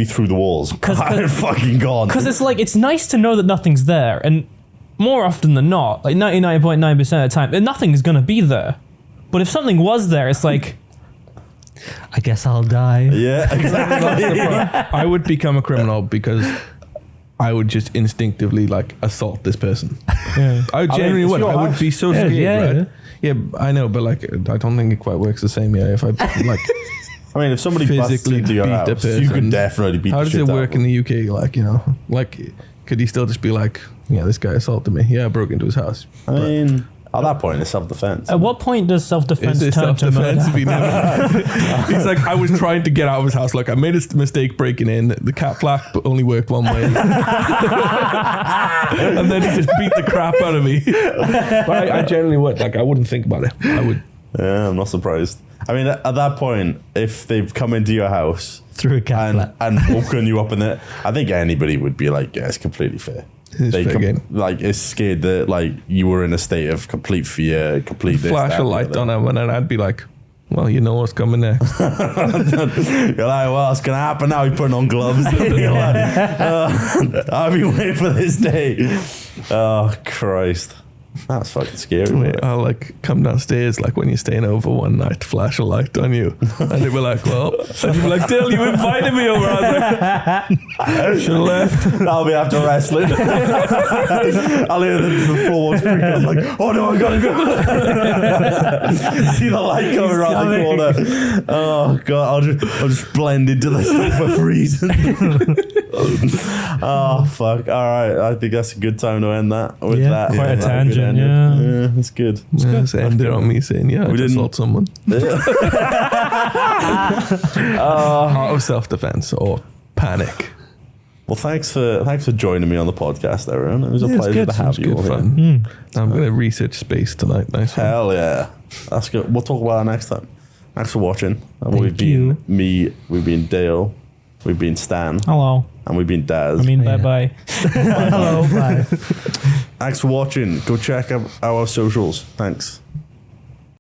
through the walls. I'd fucking gone. Because it's like, it's nice to know that nothing's there. And more often than not, like 99.9% of the time, nothing is going to be there. But if something was there, it's like, I guess I'll die. Yeah, exactly. I would become a criminal because I would just instinctively like assault this person. I genuinely it's would. your I would house. be so scared, yeah. right? Yeah, I know, but like I don't think it quite works the same. Yeah, if I like I mean, if somebody busts physically into your beat a house, person, you could definitely beat how the does shit it out work of in them. the UK? Like could he still just be like, yeah, this guy assaulted me. Yeah, I broke into his house. I mean, at that point, it's self-defense. at what point does self-defense Is it turn to murder? self-defense? If he never- He's like, I was trying to get out of his house. Like, I made a mistake breaking in. The cat flap only worked one way. And then he just beat the crap out of me. But I generally would. Like, I wouldn't think about it. I would. Yeah, I'm not surprised. I mean, at that point, if they've come into your house Through a cat flap. and woken you up in it, I think anybody would be like, yeah, it's completely fair. It's fair game. Like, it's scared that like you were in a state of complete fear, complete this, Flash that, a the light other. on him, and then I'd be like, well, you know what's coming next. You're like, well, it's gonna happen now. You're putting on gloves. You're like, I've been waiting for this day. Oh Christ, that's fucking scary. Mate. I'll like come downstairs like when you're staying over one night, flash a light on you, and they'd be like, "Well," and you'd be like, "Dill, you invited me over." I was like, "Should have left." I'll be after wrestling. I'll hear the floor creak. I'm like, oh no, I gotta go. See the light coming around the corner. Oh god, I'll just blend into the sofa freezing. Oh fuck! All right, I think that's a good time to end that with Yeah. that. Quite a That's tangent, good ending. yeah. Yeah, that's good. Let's end it on me saying, "Yeah, I We just didn't- assault someone." Out of self-defense or panic. Well, thanks for joining me on the podcast, everyone. It was a Yeah, it's pleasure good. to have It's you good all here. fun. I'm gonna research space tonight. Nice one. Hell yeah, that's good. We'll talk about that next time. Thanks for watching. And we've you. been me, we've been Dale, we've been Stan, Hello. and we've been Daz. I mean, Yeah. bye-bye. Hello, bye. Thanks for watching. Go check out our socials. Thanks.